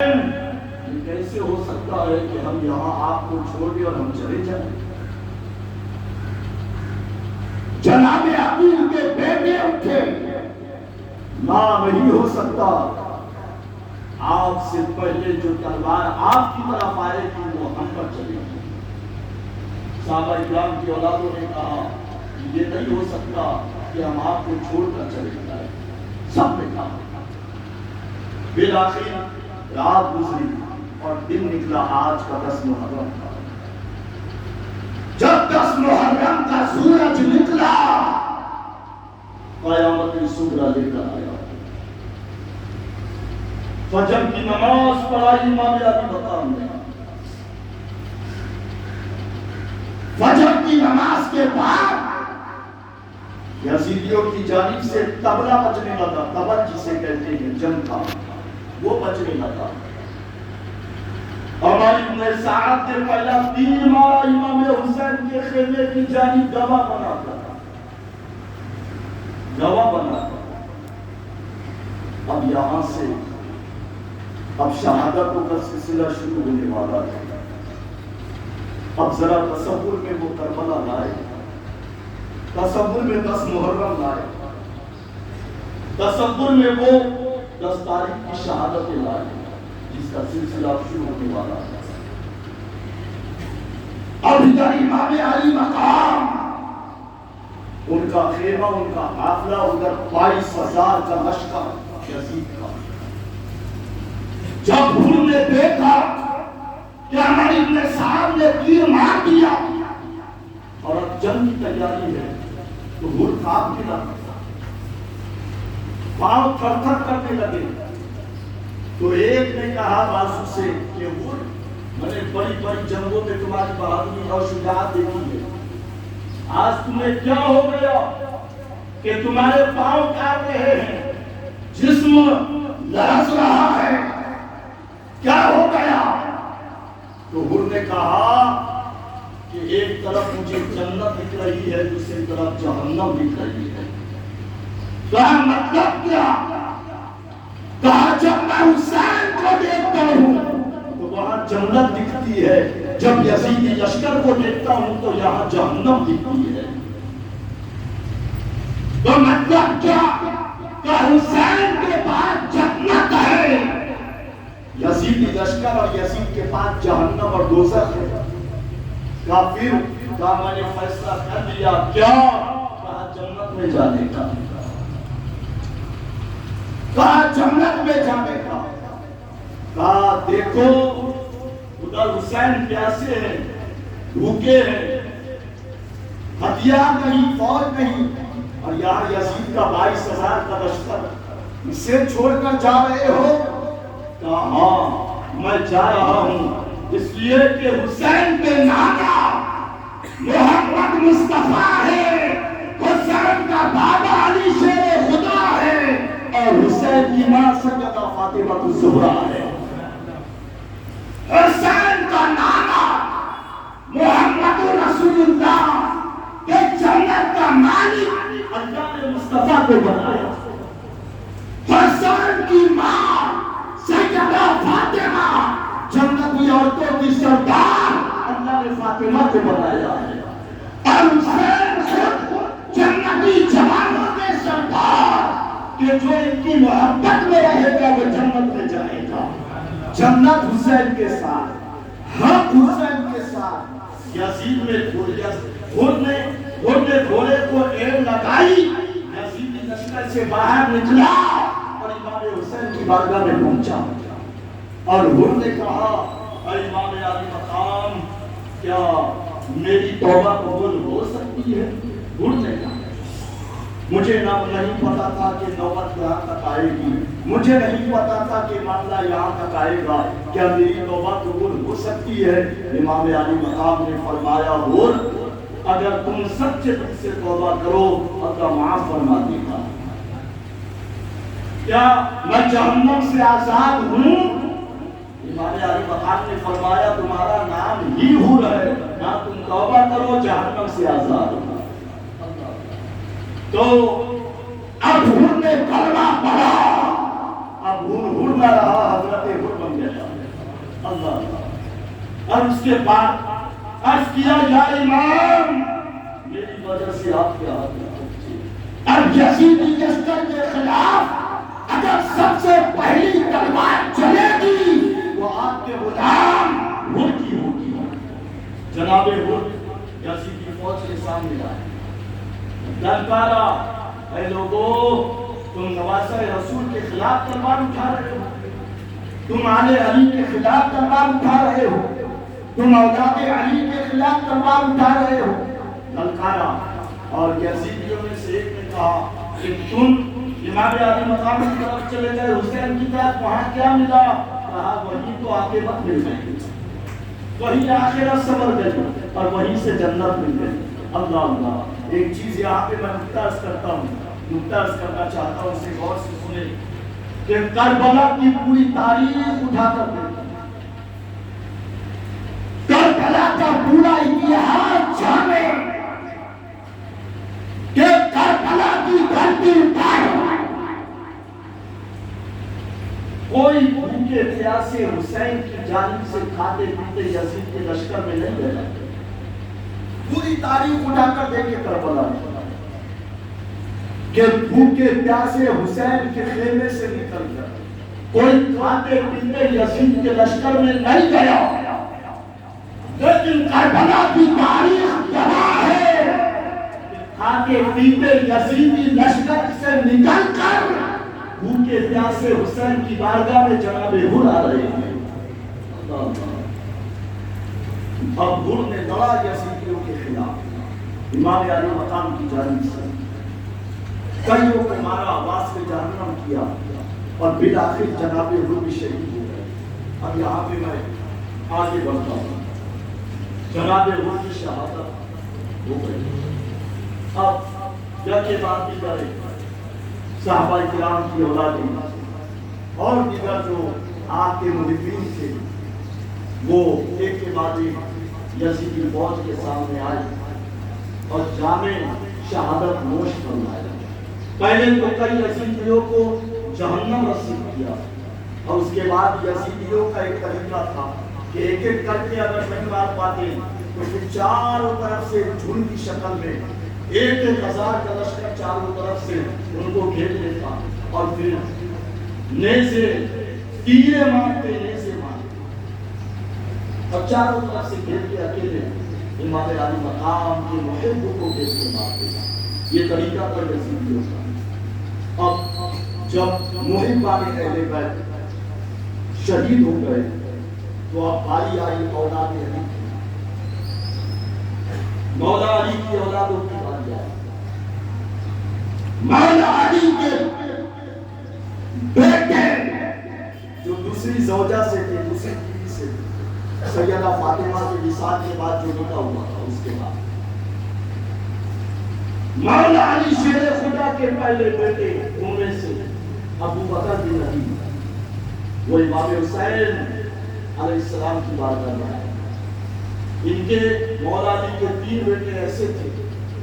کیسے ہو سکتا ہے کہ ہم یہاں آپ کو چھوڑ دیں اور ہم چلے جائیں؟ جناب عقیل کے بیٹے اٹھے، نہ نہیں ہو سکتا، آپ سے پہلے جو تلوار آپ کی طرف آئے گی وہ ہم پر چلے گی۔ صحابہ اکرام کی اولادوں نے کہا یہ نہیں ہو سکتا کہ ہم آپ کو چھوڑ کر چلے جائیں۔ سب نے کہا۔ بالآخر رات گزری اور دن نکلا، آج کا 10 محرم تھا۔ جب 10 محرم کا سورج نکلا، قیامت الصغریٰ لے کر آیا۔ فجر کی نماز پڑھائی امام ابی مقام نے۔ فجر کی نماز کے بعد یزیدیوں کی جانب سے طبلہ بجنے لگا، طبل جسے کہتے ہیں جنگ کا، وہ بجنے لگا۔ ہماری ابن سعد نے پہلا تیر مارا، امام حسین کے خیمے کی جانب گواہ بنا تھا، گواہ بنا تھا۔ اب یہاں سے اب شہادتوں کا سلسلہ شروع ہونے والا ہے۔ اب ذرا تصور میں وہ کربلا لائے، تصور میں 10 محرم لائے، تصور میں وہ 10 تاریخ کی شہادتیں لائے جس کا سلسلہ شروع ہونے والا ہے۔ اب ادھر امام علی مقام، ان کا خیمہ، ان کا قافلہ، ادھر 22,000 کا لشکر یزید کا۔ جب انہوں نے دیکھا کہ ہماری ابن صاحب نے تیر مار دیا اور اب جنگ کی تیاری ہے، تو وہ کانپنے لگا، پاؤں تھر تھر کرنے لگے۔ تو ایک نے کہا بازو سے کہ وہ میں نے بڑی بڑی جنگوں میں تمہاری بہادری اور شجاعت دیکھی ہے، آج تمہیں کیا ہو گیا کہ تمہارے پاؤں کانپ رہے ہیں، جسم لرز رہا ہے، کیا ہو گیا؟ تو انہوں نے کہا کہ ایک طرف مجھے جنت دکھ رہی ہے، دوسری طرف جہنم دکھ رہی ہے۔ کہا مطلب کیا؟ کہا جب میں حسین کو دیکھتا ہوں تو وہاں جنت دکھتی ہے، جب یزیدی لشکر کو دیکھتا ہوں تو یہاں جہنم دکھتی ہے۔ تو مطلب کیا؟ کہ حسین کے پاس جنت ہے، یزیدی لشکر اور یزید کے پاس جہنم اور دوزخ ہے۔ کافر کا میں نے فیصلہ کر لیا، کیا؟ کہا جنت میں جانے کا، کہا جنت میں جانے کا۔ کہا دیکھو ادھر حسین پیاسے ہیں، بھوکے ہیں، ہتھیار نہیں، فوج نہیں، اور یہاں یزید کا 22,000 کا لشکر، اسے چھوڑ کر جا رہے ہو؟ کہا ہاں میں جا رہا ہوں، اس لیے کہ حسین کے نانا محمد مصطفیٰ ہے، حسین کا بابا علی شیر خدا ہے، اور حسین کی ماں سیدہ فاطمہ الزہرا ہے۔ حسین کا نانا محمد رسول اللہ کے جنت کا مالک اللہ نے مصطفیٰ کو بنایا۔ حسین کی ماں سیدہ فاطمہ جنتی عورتوں کی سردار اللہ نے فاطمہ کو بنایا ہے، اور حسین خود جنتی جوانوں کے سردار کہ جو ان کی محبت میں رہے گا وہ جنت میں جائے گا۔ جنت حسین کے ساتھ، حق حسین کے ساتھ۔ یزید نے گھوڑے کو ایڑ لگائی، یزیدی لشکر سے باہر نکلا اور امام حسین کی بارگاہ میں پہنچا، اور انہوں نے کہا اے امام علی مقام، کیا میری توبہ قبول ہو سکتی ہے؟ انہوں نے کہا مجھے نہیں پتا تھا کہ نوبت یہاں تک آئے گی، مجھے نہیں پتا تھا کہ معاملہ یہاں تک آئے گا، کیا میری توبہ قبول ہو سکتی ہے؟ امام علی مقام نے فرمایا ہو، اگر تم سچے دل سے توبہ کرو اللہ معاف فرما دے گا۔ کیا میں جہنم سے آزاد ہوں؟ امام علی مقام نے فرمایا تمہارا نام ہی حور ہے، نہ تم توبہ کرو جہنم سے آزاد ہو۔ تو اب حور نے کلمہ پڑھا، اب حور نہ رہا، حضرت حور بن گیا۔ اللہ اللہ۔ اور اس کے بعد عرض کیا یا امام میری وجہ سے آپ کے ہاتھ میں اب یزیدی لشکر کے خلاف اگر سب سے پہلی تلوار چلے گی وہ آپ کے غلام ہر کی ہوگی۔ جناب ہر یزیدی فوج کے سامنے آئے، للکارا اے لوگو تم نواسہ رسول کے خلاف تلوار اٹھا رہے ہو، تم آل علی کے خلاف تلوار اٹھا رہے ہو، تم اولاد علی کے خلاف تلوار اٹھا رہے ہو، للکارا۔ اور یزیدیوں میں سے ایک نے کہا کہ تم امام علی مقام کی طرف چلے گئے، حسین کی طرف وہاں کیا ملا؟ کہا وہی تو آگے مت مل گئی، وہی آخرت سمر گئی اور وہیں سے جنت مل گئی۔ اللہ اللہ۔ ایک چیز یہاں پہ میں نقطہ عرض کرتا ہوں، نقطہ عرض کرنا چاہتا ہوں، اسے غور سے سنیں کہ کربلا کی پوری تاریخ اٹھا کر دیکھیں، کربلا کا پورا اتہاس جانیں کہ کربلا کی دھرتی پر کوئی بھوکے پیاسے حسین کی جانب سے کھاتے پیتے یزید کے لشکر میں نہیں گیا۔ پوری تاریخ اٹھا کر دیکھے کربلا کہ بھوکے پیاسے حسین کے خیمے سے نکل گیا، کوئی کھاتے پیتے یزید کے لشکر میں نہیں گیا۔ لیکن کربلا کی تاریخ گواہ ہے کھاتے پیتے یزیدی لشکر سے نکل کر بھوکے پیاسے حسین کی بارگاہ میں جناب ہر آ رہے ہیں۔ اب ہر نے لڑا یزیدیوں کے خلاف امام علی مقام کی جانب سے، کئیوں کو مارا، واسطے جہنم کیا اور بالآخر جناب ہر بھی شہید ہو گئے۔ اب یہاں پہ میں آگے بڑھتا ہوں، جناب ہر کی شہادت ہو گئی۔ اب یکی بات بھی کریں، صحابہ کرام کی اولادیں اور دیگر جو آپ کے محبین تھے وہ ایک کے بعد ایک یزیدی فوج کے سامنے آئے اور جامع شہادت نوش فرمائے۔ پہلے تو کئی یزیدیوں کو جہنم رسید کیا اور اس کے بعد یزیدیوں کا ایک طریقہ تھا کہ ایک ایک کر کے اگر نہیں مار پاتے تو پھر چاروں طرف سے جھنڈ کی شکل میں ایک ایک ہزار کا لشکر چاروں طرف سے ان کو گھیر لیتا اور پھر نیزے تیرے مارتے، نیزے مارتے اور چاروں طرف سے گھیر کے اکیلے امام علی مقام کے محب کو گھیر کے مارتے۔ یہ طریقہ تھا یزیدیوں کا۔ اب جب محبان اہل بیت شہید ہو گئے تو اب باری آئی اولاد علی کی، مولا علی کی اولادوں کی باری آئی۔ مولا علی کے بیٹے جو دوسری زوجہ سے تھے، دوسری بیوی سے تھے، سیدہ فاطمہ کے وصال کے بعد جو نکاح ہوا تھا، اس کے بعد مولا علی شیر خدا کے پہلے بیٹے ان میں سے ابو بکر بن علی، وہ امام حسین علیہ السلام کی بارگاہ میں آئے۔ ان کے مولا علی کے 3 بیٹے ایسے تھے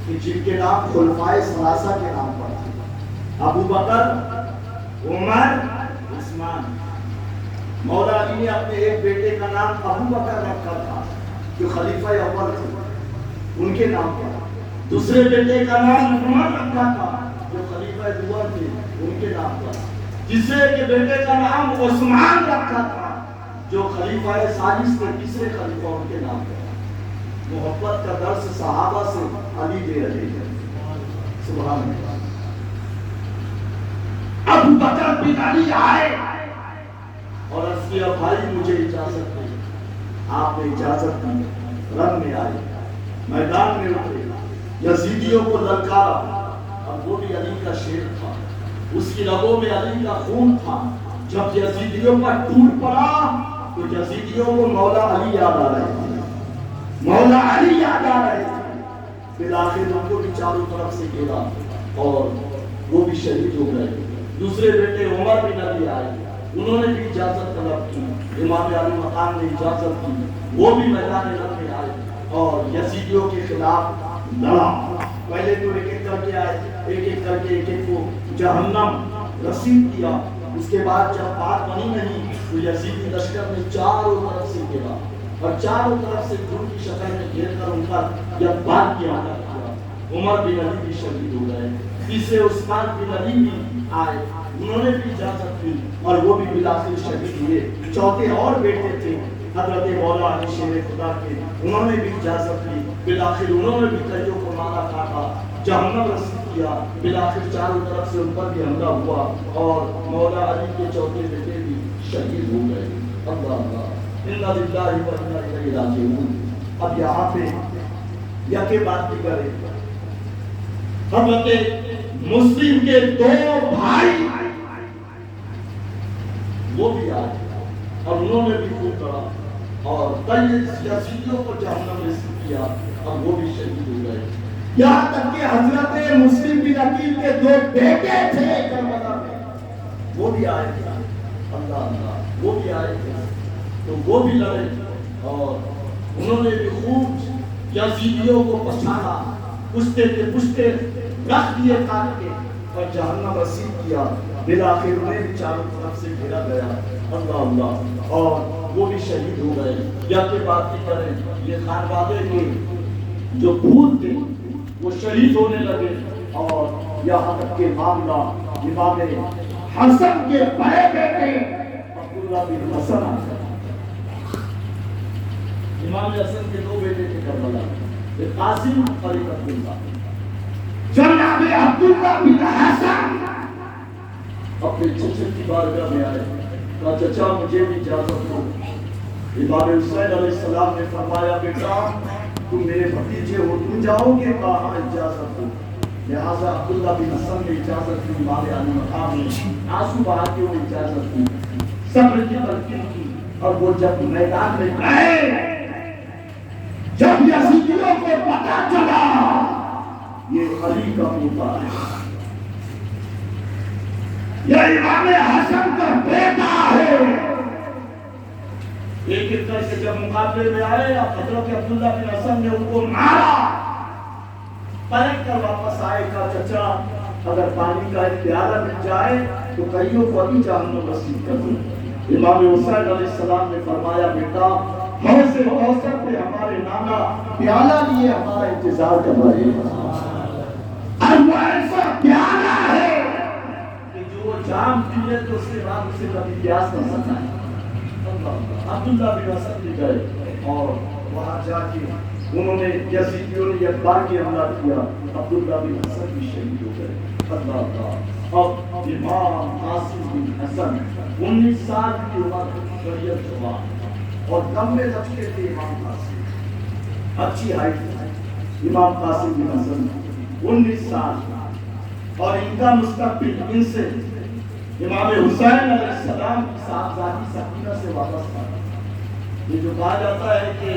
کہ جن کے نام خلفائے ثلاثہ کے نام پر تھے، ابو بکر، عمر، عثمان۔ مولا علی نے اپنے ایک بیٹے کا نام ابو بکر رکھا تھا جو خلیفہ اول تھے، ان کے نام پر۔ دوسرے بیٹے کا نام عمر رکھا تھا جو خلیفہ دوم تھے، ان کے نام پر۔ تیسرے کے بیٹے کا نام عثمان رکھا تھا جو خلیفہ ثالث تھے، تیسرے خلیفہ ان کے نام پر۔ محبت کا درس صحابہ سے علی دے رہے ہیں، سبحان اللہ۔ ابو بکر بن علی آئے اور عرض کیا بھائی مجھے اجازت دیں۔ آپ نے اجازت دی، رن میں آئے، میدان میں اترے، یزیدیوں کو للکارا۔ اب وہ بھی علی کا شیر تھا، اس کی رگوں میں علی کا خون تھا۔ جب یزیدیوں کا ٹوٹ پڑا تو یزیدیوں کو مولا علی یاد آ رہے تھے، مولا علی یاد آ رہے تھے۔ پھر آخر ان کو بھی چاروں طرف سے گھیرا اور وہ بھی شہید ہو گئے۔ دوسرے بیٹے عمر بن علی آئے، انہوں نے بھی اجازت طلب کی، امام علی مقام نے اجازت دی، وہ بھی میدان رن میں آئے اور یزیدیوں کے خلاف لڑا۔ پہلے تو ایک ایک کر کے آئے، ایک ایک کر کے ایک ایک کو جہنم رسید کیا اس کے بعد جب بات بنی نہیں تو یزیدی لشکر نے چاروں طرف سے گھیرا اور چاروں طرف سے جھنڈ کی شکل میں گھیر کر ان کا یہ بات کیا کیا۔ عمر بن علی بھی شہید ہو گئے، تیسرے عثمان بن علی بھی آئے، انہوں نے بھی اجازت دی اور وہ بھی بالآخر شہید ہوئے۔ چوتھے اور بیٹے تھے حضرت مولا علی شیر خدا کے، انہوں نے بھی اجازت دی، بالآخر انہوں نے بھی کئیوں کو مارا کاٹا، جہنم رسید کیا، بالآخر چاروں طرف سے ان پر بھی حملہ ہوا اور مولا علی کے چوتھے بیٹے بھی شہید ہو گئے۔ اللہ اللہ انا للہ و انا الیہ راجعون۔ اب یہاں پہ یکے بات بھی کریں، حضرت مسلم کے دو بھائی وہ بھی آئے اور انہوں نے بھی خون کرا اور کئی یزیدیوں کو جہنم رسید کیا اور وہ بھی شہید ہو گئے۔ یہاں تک کہ حضرت مسلم بن عقیل کے دو بیٹے تھے کربلا میں، وہ بھی آئے تھے، اللہ اللہ وہ بھی آئے تھے، تو وہ بھی لڑے اور انہوں نے بھی خوب یزیدیوں کو پچھاڑا، پشتے کے پشتے رکھ دیے کاٹ کے اور جہنم رسید کیا، بالآخر انہیں بھی چاروں طرف سے گھیرا گیا، اللہ اللہ، اور وہ بھی شہید ہو گئے۔ یا کہ بات کی کریں یہ خانوادے کے جو بھوت تھے وہ شہید ہونے لگے اور یہاں تک کہ معاملہ امام حسن کے بڑے بیٹے عبداللہ بن حسن آ گئے۔ امام حسن کے دو بیٹے تھے کربلا میں، ایک قاسم اور ایک عبداللہ۔ جناب عبداللہ بن حسن اپنے چچا کی بارگاہ میں آئے، کہا چچا مجھے بھی اجازت دو۔ امام حسین علیہ السلام نے فرمایا بیٹا تم میرے بھتیجے ہو، تم جاؤ گے؟ کہا اجازت دو۔ لہٰذا عبداللہ بن حسن نے اجازت دی، امام علی مقام نے آنسو بہا کے وہ اجازت دی، صبر کی تلقین کی، اور وہ جب میدان میں گئے، جب یزیدیوں کو پتہ چلا یہ علی کا پوتا ہے، یہ امام حسن کا بیٹا ہے، ایک ایک کر کے جب مقابلے میں آئے حضرت عبداللہ بن حسن نے ان کو مارا، پلٹ کر واپس آئے، کہا چچا اگر پانی کا ایک پیالہ مل جائے تو کئیوں کو ابھی جہنم رسید کر دوں۔ امام حسین علیہ السلام نے فرمایا بیٹا حوض کوثر پہ ہمارے نانا پیالہ لیے ہمارا انتظار کر رہے ہیں، اور وہ ایسا پیارا ہے کہ جو جام پیے تو اس کے بعد اسے کبھی پیاس نہ سکتا ہے۔ عبداللہ بن حسن بھی گئے اور وہاں جا کے انہوں نے یزیدیوں نے ایک بار کے حملہ کیا، عبداللہ بن حسن بھی شہید ہو گئے، اللہ اللہ۔ اب امام قاسم بن حسن 19 سال کی عمر، شریعت جوان اور لمبے لچکے تھے امام قاسم، اچھی ہائٹ تھی امام قاسم بن حسن، 19 سال، اور ان کا مستقبل ان سے امام حسین علیہ السلام کی صاحبزادی سکینہ سے وابستہ تھا۔ یہ جو کہا جاتا ہے کہ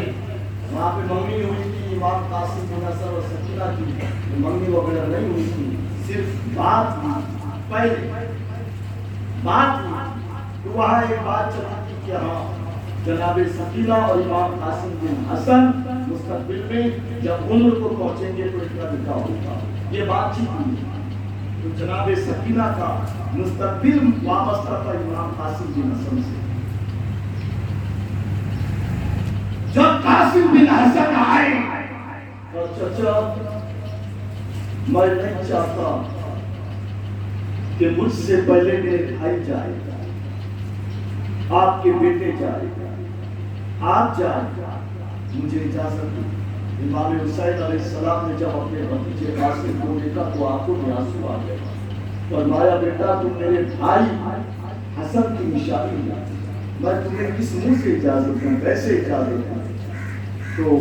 وہاں پہ منگنی ہوئی تھی امام قاسم بن حسن اور سکینہ کی، منگنی وغیرہ نہیں ہوئی تھی، صرف بات ہوئی، پہلے بات ہوئی، تو وہاں ایک بات چلی تھی کہ ہاں جناب سکینہ اور امام قاسم بن حسن مستقبل میں جب عمر کو پہنچیں گے تو اتنا نکاح ہوگا، یہ بات چیت ہوئی۔ تو جناب سکینہ کا مستقبل وابستہ تھا امام قاسم بن حسن سے۔ جب قاسم بن حسن آئے اور چچا میں نہیں چاہتا کہ مجھ سے پہلے میرے بھائی جائے، آپ کے بیٹے جائے، آپ جائے، مجھے اجازت دی۔ امام حسین علیہ السلام نے جب اپنے بھتیجے قاسم کو دیکھا تو آنکھوں میں آنسو آ گئے، فرمایا بیٹا تم میرے بھائی حسن کی نشانی ہے، میں تمہیں کس منہ سے اجازت دوں، کیسے اجازت دوں؟ تو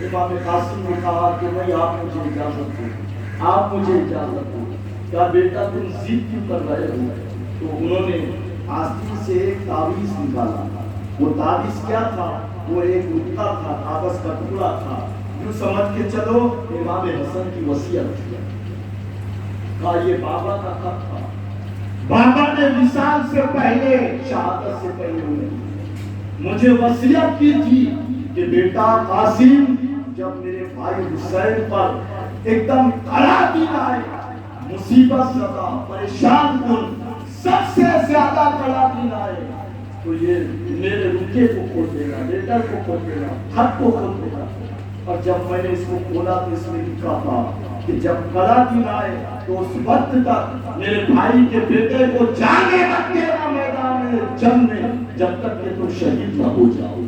امام قاسم نے کہا کہ بھائی آپ مجھے اجازت دو، آپ مجھے اجازت دو۔ کہا بیٹا تم ضد کیوں کر رہے ہو؟ تو انہوں نے آستین سے ایک تعویذ نکالا، وہ تعویذ کیا تھا؟ وہ ایک نقطہ تھا، کاغذ کا ٹکڑا تھا، یوں سمجھ کے چلو امام حسن کی وصیت تھی۔ کہا یہ بابا کا خط تھا، بابا نے وصال سے پہلے، شہادت سے پہلے مجھے وصیت کی تھی کہ بیٹا قاسم جب میرے بھائی حسین پر ایک دم کڑا دن آئے، مصیبت زدہ، پریشان کن، سب سے زیادہ کڑا دن آئے تو یہ میرے رکے کو کھول دینا، لیٹر کو کھول دینا، خط کو کھول دینا۔ اور جب میں نے اس کو کھولا تو اس میں لکھا تھا کہ جب کڑا دن آئے تو اس وقت تک میرے بھائی کے بیٹے کو جانے مت دینا میدان جنگ میں جب تک کہ تم شہید نہ ہو جاؤ۔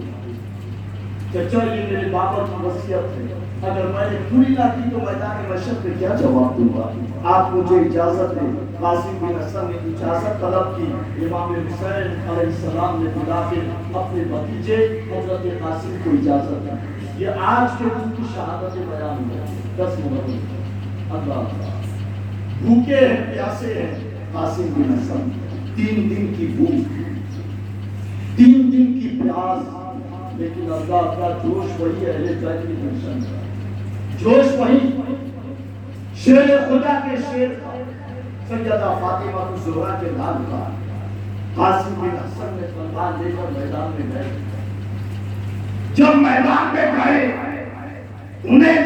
چچا یہ میرے بابا کی وصیت ہے، اگر میں نے پوری نہ کی تو میدان مشرق میں کیا جواب دوں گا؟ آپ مجھے اجازت دیں۔ قاسم بن حسن نے اجازت طلب کی۔ امام حسین علیہ السلام نے بلا کے اپنے بھتیجے حضرت قاسم کو اجازت دی۔ یہ آج کے دن کی شہادت بیان ہے۔ 10 محرم اللہ بھوکے ہیں، پیاسے ہیں قاسم بن حسن، 3 دن کی بھوک، 3 دن کی پیاس، لیکن اللہ کا جوش وہی اہل بیت کی مشن ہے، جوش وہی شیر خدا کے شیر کا، سیدہ فاطمہ الزہرا کے لال کا۔ قاسم بن حسن نے تلوار لے کر میدان میں گئے۔ جب میدان میں گئے انہیں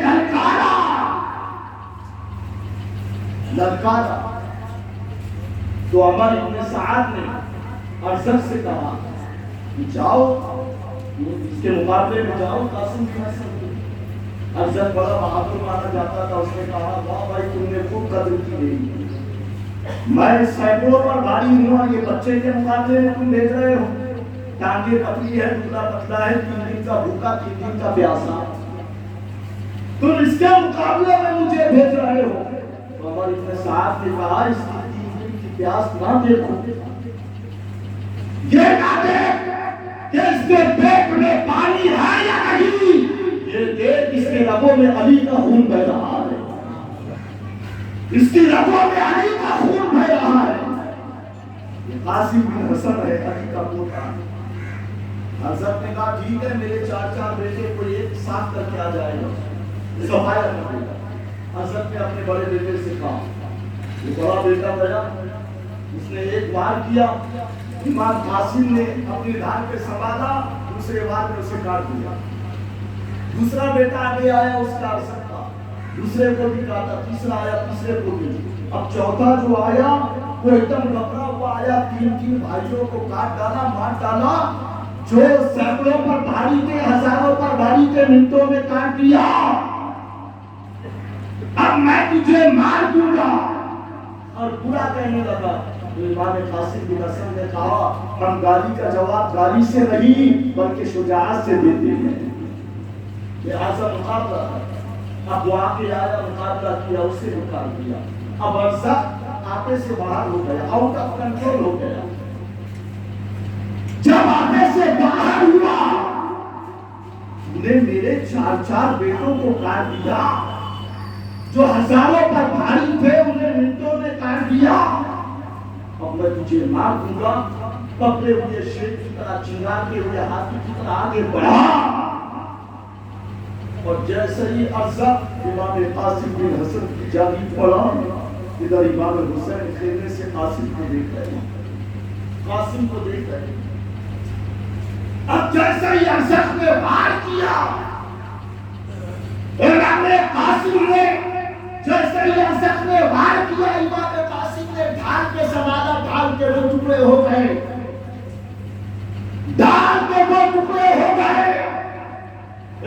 للکارا تو عمر ابن سعد نے ارشد سے کہا کہ جاؤ اس کے مقابلے میں جاؤ قاسم بن حسن۔ ارشد بڑا بہادر مانا جاتا تھا، اس نے کہا واہ بھائی تم نے خوب قدر کی گئی، میں سینکڑوں پر بھاری ہوں اور یہ بچے کے مقابلے میں تم بھیج رہے ہو، ٹانگیں پتلی ہے، دبلا پتلا ہے، 3 دن کا بھوکا 3 دن کا پیاسا، تم اس کے مقابلے میں مجھے بھیج رہے ہو۔ عمر ابن سعد نے کہا اس کی 3 دن کی پیاس نہ دیکھو، یہ نہ دیکھ کہ اس کے پیٹ میں پانی ہے یا نہیں، یہ دیکھ اس کے رگوں میں علی کا خون بہ رہا ہے، اس کی رگوں میں علی کا خون بہ رہا ہے۔ یہ قاسم بن حسن ہے، علی کا پوتا۔ حضرت نے کہا ٹھیک ہے، میرے 4 بیٹے کو ایک ساتھ کر کے آ جائے گا، صفایا کرے گا۔ حضرت نے اپنے بڑے بیٹے سے کہا، یہ بڑا بیٹا گیا، اس نے ایک وار کیا، امام قاسم نے اپنی دھار پہ سنبھالا، دوسرے وار میں اسے کاٹ دیا۔ دوسرا بیٹا آگے آیا، اس کا ارشد تھا، دوسرے کو بھی کاٹا، تیسرا آیا، تیسرے کو بھی۔ اب چوتھا جو آیا وہ ایک دم گھبرا ہوا آیا، 3 بھائیوں کو کاٹ ڈالا، مار ڈالا، جو سینکڑوں پر بھاری تھے، ہزاروں پر بھاری تھے، منٹوں میں کاٹ دیا۔ اب میں تجھے مار دوں گا، اور برا کہنے لگا۔ تو امام قاسم بن حسن نے کہا ہم گالی کا جواب گالی سے نہیں بلکہ شجاعت سے دیتے ہیں، لہذا مقابلہ۔ اب وہ آگے آیا، مقابلہ کیا، اسے نکال دیا۔ اب عرصہ آپے سے باہر ہو گیا، آؤٹ آف کنٹرول ہو گیا۔ جب آپے سے باہر ہوا انہیں میرے 4 بیٹوں کو کاٹ دیا، جو ہزاروں پر بھاری تھے انہیں منٹوں میں کاٹ دیا۔ اب میں تجھے مار دوں گا۔ پکڑے ہوئے شیر کی طرح، چنگاتے ہوئے ہاتھی کی طرح آگے بڑھا، اور جیسے ہی عرصہ امام قاسم بن حسن کی جانب پڑا، ادھر امام حسین خیمے سے قاسم کو دیکھ رہے، قاسم کو دیکھ رہے۔ اب جیسے ہی عرصہ نے وار کیا، امام قاسم نے جیسے ہی عرصہ نے وار کیا، امام قاسم نے ڈھال کے سنبھالا، ڈھال کے 2 ٹکڑے ہو گئے، ڈھال کے 2 ٹکڑے ہو گئے۔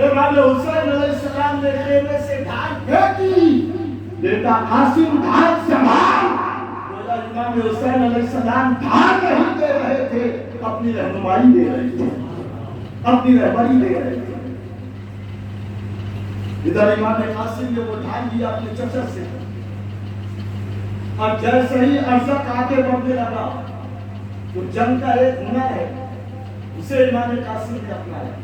امام حسین علیہ السلام نے خیمے سے ڈھال پھینکی، بیٹا قاسم ڈھال سنبھال۔ امام حسین علیہ السلام ڈھال نہیں دے رہے تھے، اپنی رہنمائی دے رہے تھے، اپنی رہبری دے رہے تھے۔ ادھر امام قاسم نے وہ ڈھال لیا اپنے چچا سے، اور جیسے ہی عرصہ آگے بڑھنے لگا تو جنگ کا ایک ہنر ہے، اسے امام قاسم نے اپنایا۔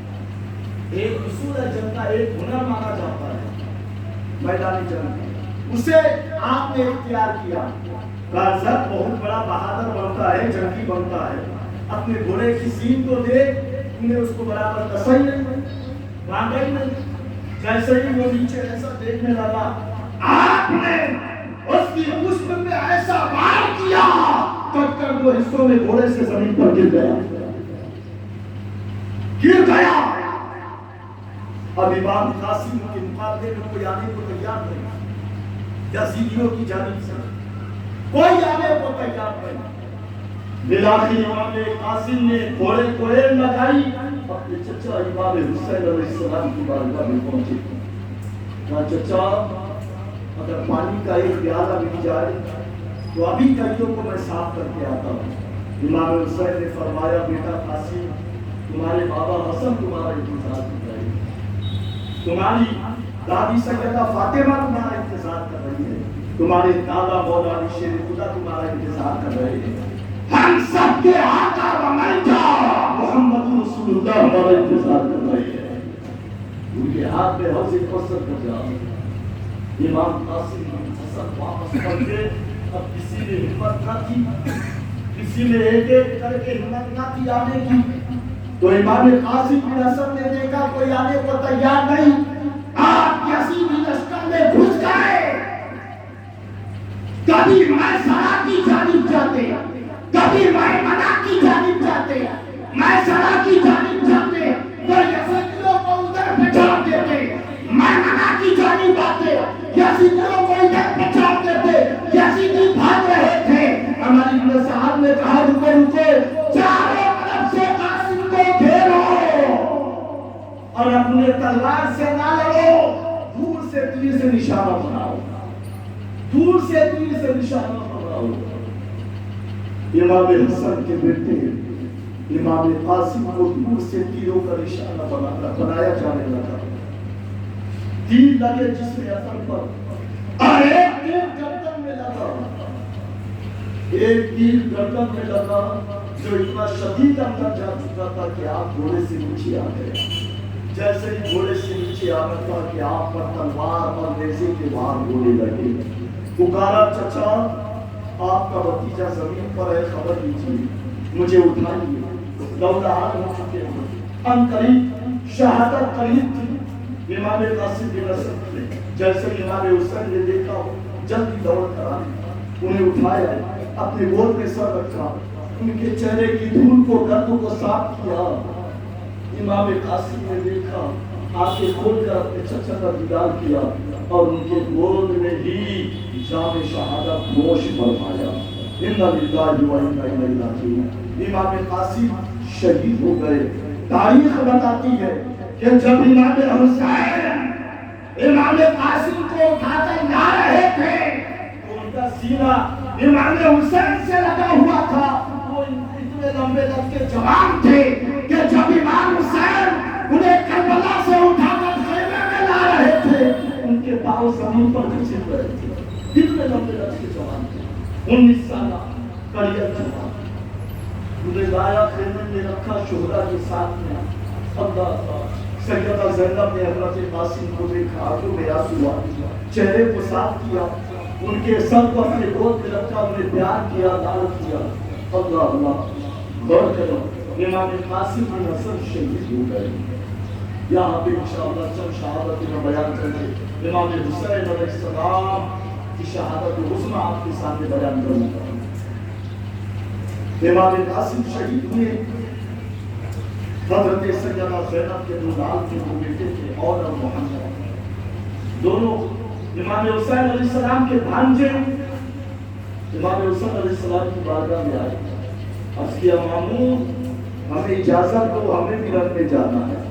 ایک اصول ہے جنگ کا، ایک ہنر مانا جاتا ہے میدانی جنگ، اسے آپ نے اختیار کیا۔ غازت بہت بڑا بہادر بنتا ہے، جنگی بنتا ہے، اپنے گھوڑے کی سین کو دیکھ انہیں اس کو برابر کسا ہی نہیں، مانگا ہی نہیں۔ جیسے ہی وہ نیچے ایسا دیکھنے لگا، آپ نے اس کی پشت پہ ایسا وار کیا، کٹ کر 2 حصوں میں گھوڑے سے زمین پر گر گیا، گر گیا۔ اب امام قاسم کے مقابلے میں کوئی آنے کو تیار نہیں، یزیدیوں کی جانب سے کوئی آنے کو تیار نہیں۔ بلاخر امام قاسم نے گھوڑے کوئل لگائی، اپنے چچا امام حسین علیہ السلام کی بارگاہ میں پہنچے. کہا چچا اگر پانی کا ایک پیالہ مل جائے تو ابھی کئیوں کو میں صاف کر کے آتا ہوں. امام حسین نے فرمایا بیٹا قاسم تمہارے بابا حسن تمہارا انتظار کر رہے ہیں، تمہاری دادی سیدہ فاطمہ تمہارا انتظار کر رہی ہے، تمہارے دادا مولا علی شیر خدا تمہارا انتظار کر رہے ہیں. ہم سب کے آقا و منجا محمد رسول اللہ ہمارا انتظار کر رہے ہیں. ان کے ہاتھ میں حوض کوثر کا جام. امام قاسم حسن واپس پڑھ کے اب کسی نے ہمت نہ کی، کسی نے ایک ایک کر کے ہمت نہ کی آنے کی. تو امام قاسم بن حسن نے دیکھا کوئی آنے کو تیار نہیں، آپ یزیدی لشکر میں گھس گئے. کبھی میں سرا کی جانب جاتے، کبھی میں منا کی جانب جاتے، میں سرا کی جانب جاتے تو یزیدیوں کو ادھر پہنچا دیتے، میں منا کی جانب آتے یزیدیوں کو ادھر پہنچا دیتے. یزیدی بھاگ رہے تھے. ہماری ابن صاحب نے کہا رکو رکو، چاروں طرف سے قاسم کو گھیرو اور اپنے تلوار سے نہ لڑو، دور سے تیر سے نشانہ بناؤ، دور سے تیر سے نشانہ بناؤ. امام حسن کے بیٹے امام قاسم کو دور سے تیروں کا نشانہ بنایا جانے لگا. تیر لگے جسم اثر پر اور ایک تیر گردن میں لگا، ایک تیر گردن میں لگا جو اتنا شدید اندر جا چکا تھا کہ آپ گھوڑے سے نیچے آ گئے. جیسے ہی گھوڑے سے نیچے آنا تھا کہ آپ پر تلوار اور نیزے کے وار ہونے لگے. پکارا چچا آپ کا بھتیجا زمین پر ہے، خبر لیجیے، مجھے اٹھائیے، لولہان ہو چکے ہیں، ان قریب شہادت قریب تھی. امام قاسم بن حسن نے جیسے امام حسین نے دیکھا جلدی دوڑ کر آئے، انہیں اٹھایا، اپنے گود میں سر رکھا، ان کے چہرے کی دھول کو گردوں کو صاف کیا. امام قاسم نے دیکھا، آنکھیں کھول کر اپنے چچا کا دیدار کیا اور ان کے گود میں ہی جام شہادت نوش فرمایا. انا للہ و انا الیہ راجعون. امام قاسم شہید ہو گئے. تاریخ بتاتی ہے کہ جب امام حسین امام قاسم کو اٹھا کر لا رہے تھے تو ان کا سینہ امام حسین سے لگا ہوا تھا. وہ اتنے لمبے لگ کے جوان تھے کہ جب امام حسین انہیں کربلا سے اٹھا کر خیمے میں لا رہے تھے ان کے پاؤں زمین پر گھسٹ رہے تھے. کتنے لمبے لگ کے جوان تھے، 19 سالہ کڑیل جوان. انہیں لایا خیمے میں رکھا شہداء کے ساتھ میں. اللہ سیدہ زینب نے حضرت قاسم کو دیکھا، آنکھوں میں آنسو آئے، چہرے کو صاف کیا، ان کے سر کو اپنے گود میں رکھا، انہیں پیار کیا، لعنت کیا. اللہ اللہ غور کرو، امام قاسم بن حسن شہید ہو گئے. یہاں پہ انشاءاللہ چند شہادت میں بیان کریں. امام حسین علیہ السلام کی شہادت عظمیٰ آپ کے سامنے بیان کروں گا. امام قاسم شہید ہوئے. حضرت سیدہ زینب کے دو لال کے دو بیٹے تھے اور محمد، دونوں امام حسین علیہ السلام کے بھانجے. امام حسین علیہ السلام کی بارگاہ میں آئے، عرض کیا مامون ہمیں اجازت دو، ہمیں بھی رکھنے جانا ہے.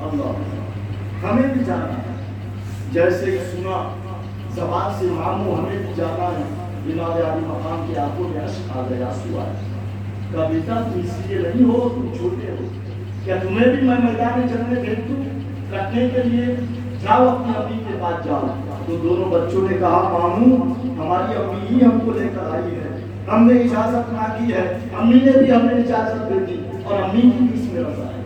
اللہ ہمیں بھی جانا ہے. جیسے ہی سنا زبان سے ماموں ہمیں بھی جانا ہے، امام علی مقام کے آنکھوں میں اشک آ گیا، آنسو آئے. کہا بیٹا تم اس لیے نہیں ہو، تم چھوٹے ہو، کیا تمہیں بھی میں میدان جنگ میں بھیج دوں رکھنے کے لیے؟ جاؤ اپنی امی کے پاس جاؤ. تو دونوں بچوں نے کہا ماموں ہماری امی ہی ہم کو لے کر آئی ہے، ہم نے اجازت مانگی ہے، امی نے بھی ہمیں اجازت دے دی اور امی کی بھی اس میں رضا ہے.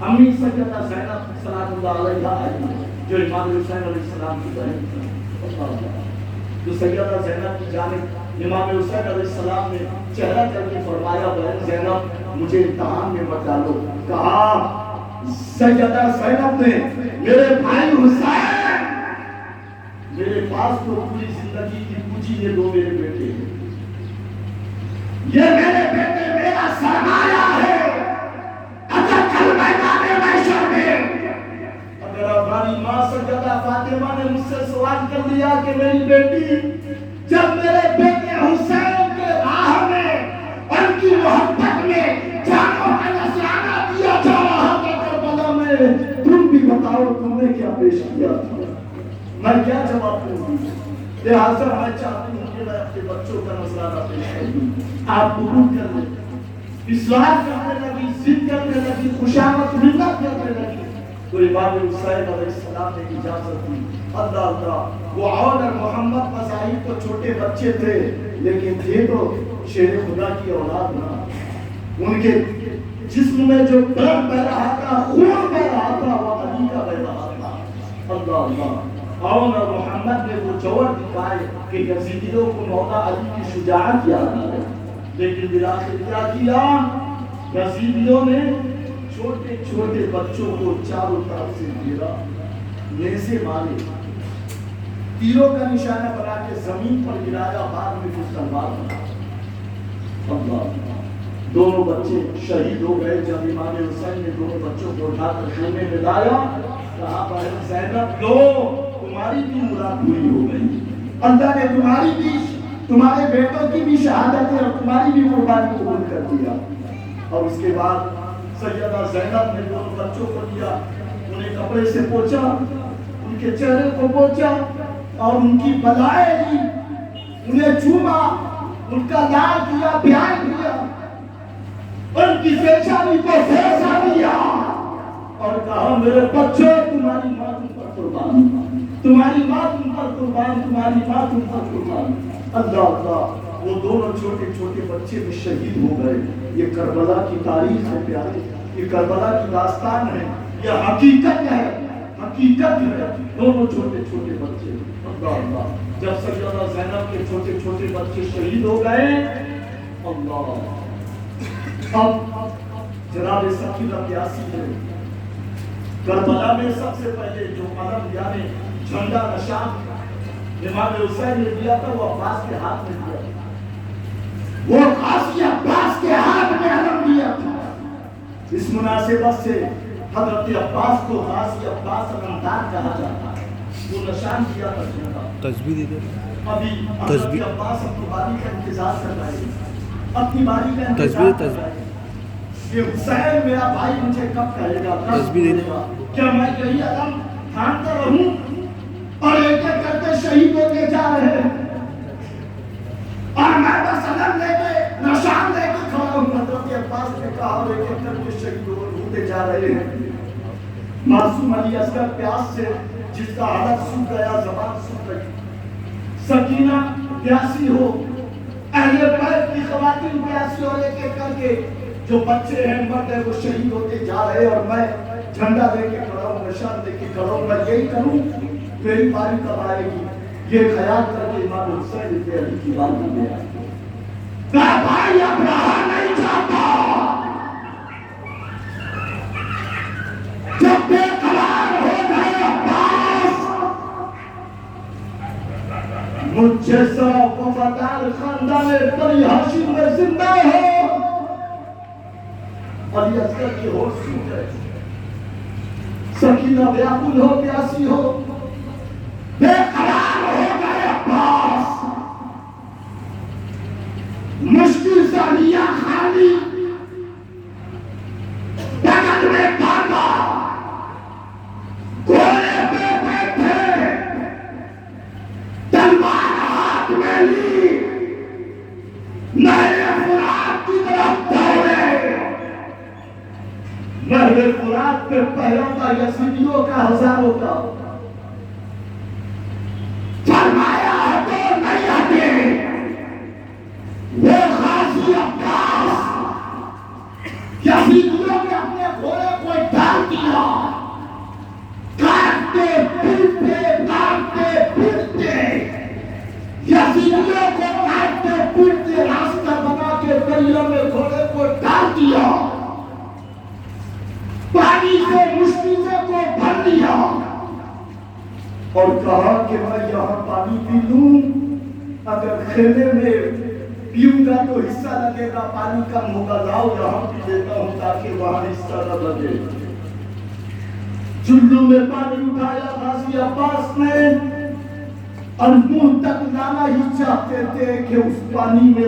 امی سیدہ زینب صلی اللہ علیہ آئی جو امام حسین علیہ السلام کی بہن تھی. تو سیدہ زینب کی جانب امام حسین علیہ السلام نے چہرہ کر کے فرمایا بہن زینب مجھے امتحان میں مت ڈالو. کہا سیدہ زینب نے میرے بھائی حسین میرے پاس تو پوری زندگی کی پوچھی یہ دو میرے بیٹے ہیں، یہ میرے بیٹے میرا سرمایہ ہے. اگر کل میدان محشر میں اگر ہماری ماں سیدہ فاطمہ نے مجھ سے سوال کر لیا کہ میری بیٹی جب میرے بیٹے حسین کے راہ میں ان محبت میں جانوں کا نذرانہ دیا جا رہا تھا کربلا میں، تم بھی بتاؤ تم نے کیا پیش کیا تھا؟ میں کیا جواب دوں گی؟ لہٰذا میں چاہتی ہوں کہ میں اپنے بچوں کا نذرانہ پیش کروں، آپ قبول کر لیں۔ اصرار کرنے لگی، ضد کرنے لگی، خوشامد منت کرنے لگی، تو امام حسین علیہ السلام نے اجازت دی۔ اللہ وہ اور محمد مظاہر تو چھوٹے بچے تھے لیکن تھے تو شیر خدا کی اولاد نہ، ان کے جسم میں جو بلڈ بہ رہا تھا، خون بہ رہا تھا، وہ علی کا بہ رہا تھا۔ اللہ اور محمد نے وہ جوہر دکھائے کہ یزیدیوں کو مولا علی کی شجاعت یاد آئے، لیکن بالآخر کیا کیا؟ یزیدیوں نے چھوٹے چھوٹے بچوں کو چاروں طرف سے گھیرا، نیزے مارے، تیروں کا نشانہ بنا کے زمین پر گرایا، بعد میں کچھ تلوار بنا۔ اللہ دونوں بچے شہید ہو گئے۔ جب امام حسین نے دونوں بچوں کو اٹھا کر خیمے میں لایا، کہا بہن زینب لو تمہاری بھی مراد پوری ہو گئی، اللہ نے تمہاری بھی، تمہارے بیٹوں کی بھی شہادت ہے اور تمہاری بھی قربانی قبول کر دیا۔ اور اس کے بعد سیدہ زینب نے دونوں بچوں کو لیا، انہیں کپڑے سے پوچھا، ان کے چہرے کو پوچھا اور ان کی بلائیں لی، انہیں چوما، ان کا لال کیا، پیار کیا، ان کی پیشانی کو سیسا دیا اور کہا میرے بچوں تمہاری ماں تم پر قربان، تمہاری ماں تم پر قربان، تمہاری ماں تم پر قربان۔ اللہ وہ دونوں چھوٹے چھوٹے بچے بھی شہید ہو گئے۔ یہ کربلا کی تاریخ ہے پیارے، یہ کربلا کی داستان ہے، یہ حقیقت ہے، حقیقت ہے۔ دونوں چھوٹے چھوٹے بچے، اللہ جب سیدہ زینب کے چھوٹے چھوٹے بچے شہید ہو گئے، اللہ اب جناب سکینہ پیاسی ہے، کربلا میں سب سے پہلے جو علم یعنی جھنڈا نشان امام حسین نے دیا تھا، وہ عباس کے ہاتھ میں دیا تھا، وہ غازی عباس کے ہاتھ میں علم دیا تھا۔ اس مناسبت سے حضرت عباس کو غازی عباس علمدار کہا جاتا ہے، وہ نشان دیا تھا جھنڈا۔ تسبیح دے ابھی حضرت عباس اپنی باری کا انتظار کر رہے ہیں، اپنی باری کا انتظار کر رہے ہیں کہ حسین میرا بھائی مجھے کب کہے گا، کب کہے گا، کیا میں یہی علم تھامتا رہوں؟ اور ایک ایک کرتے شہید ہوتے جا رہے ہیں اور میں بس علم لے کے نشان لے کے کھڑا ہوں۔ حضرت عباس نے کہا اور ایک ایک کرتے شہید ہوتے جا رہے ہیں۔ معصوم علی اصغر پیاس سے جس کا حالت سوکھ گیا، زبان سوکھ گئی، سکینہ پیاسی ہو، اہل بیت کی خواتین پیاسی ہو، ایک ایک کر کے جو بچے ہیں مرد ہیں وہ شہید ہوتے جا رہے ہیں، اور میں جھنڈا لے کے کھڑا ہوں، نشان لے کے کھڑا ہوں، میں یہی کروں میری باری کب آئے گی؟ یہ خیال کر کے امام حسین ابن علی کی باری میں آئے گی۔ میں بھائی اب رہا نہیں چاہتا، جب بے قرار ہو گئے عباس، مجھ جیسا وفادار خاندان بنی ہاشم میں زندہ ہو۔ علی اصغر کی ہوش سوکھ گئے، سکینہ بیاکل ہو، پیاسی ہو، بے قرار ہو گئے عباس، مشکل ثانیہ خالی، بغل میں کعبہ، گھوڑے پہ بیٹھے، تلوار ہاتھ میں لی، نہر فرات کی طرف دوڑے۔ نہر فرات پہ پہروں کا یزیدیوں کا ہزاروں کا، فرمایا ہٹو نہیں ہٹے۔ وہ غازی عباس یزیدیوں نے اپنے گھوڑے کو ڈال دیا، کاٹتے پیٹتے یزیدیوں کو کاٹتے پیٹتے راستہ بنا کے دریا میں گھوڑے کو ڈال دیا، پانی سے مشکلیں کو بھر لیا اور کہا کہ میں یہاں پانی پی لوں، اگر خیمے میں پیوں گا تو حصہ لگے گا، پانی کم ہوگا، لاؤ یہاں پی لیتا ہوں تاکہ وہاں حصہ نہ لگے۔ چلو میں پانی اٹھایا غازی عباس نے، اور منہ تک لانا ہی چاہتے تھے کہ اس پانی میں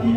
3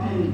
3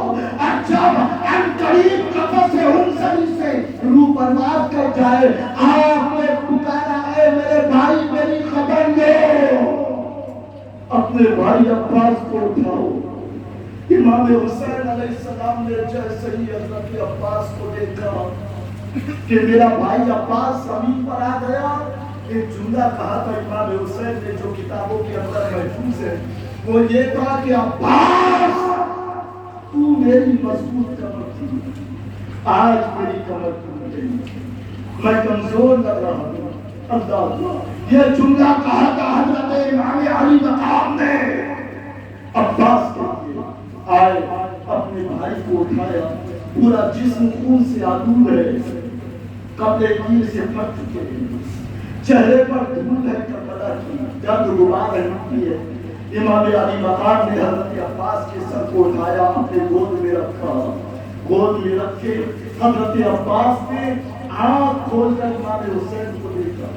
اور جب ان قریب قفص انسانی سے روح برباد کر جائے آپ نے پکارا اے میرے بھائی میری خبر لو، اپنے بھائی عباس کو اٹھاؤ۔ امام حسین علیہ السلام نے جیسے ہی حضرت عباس کو دیکھا کہ میرا بھائی عباس زمین پر آ گیا، ایک جملہ کہا تھا امام حسین نے جو کتابوں کے اندر محفوظ ہے، وہ یہ تھا کہ عباس تو میری مضبوط کمر تھی، آج میری کمر ٹوٹ گئی، میں کمزور لگ رہا ہوں۔ اللہ، یہ جملہ کہا تھا حضرت امام علی مقام نے۔ عباس کے لیے آئے، اپنے بھائی کو اٹھایا، پورا جسم خون سے آلود ہے، کپڑے تیر سے پھٹ چکے ہیں، چہرے پر دھول ہے، کربلا کی گرد غبار ہے۔ امام علی مقام نے حضرت عباس کے سر کو اٹھایا، اپنے گود میں رکھا، گود میں رکھے حضرت عباس نے آنکھ کھول کر امام حسین کو دیکھا،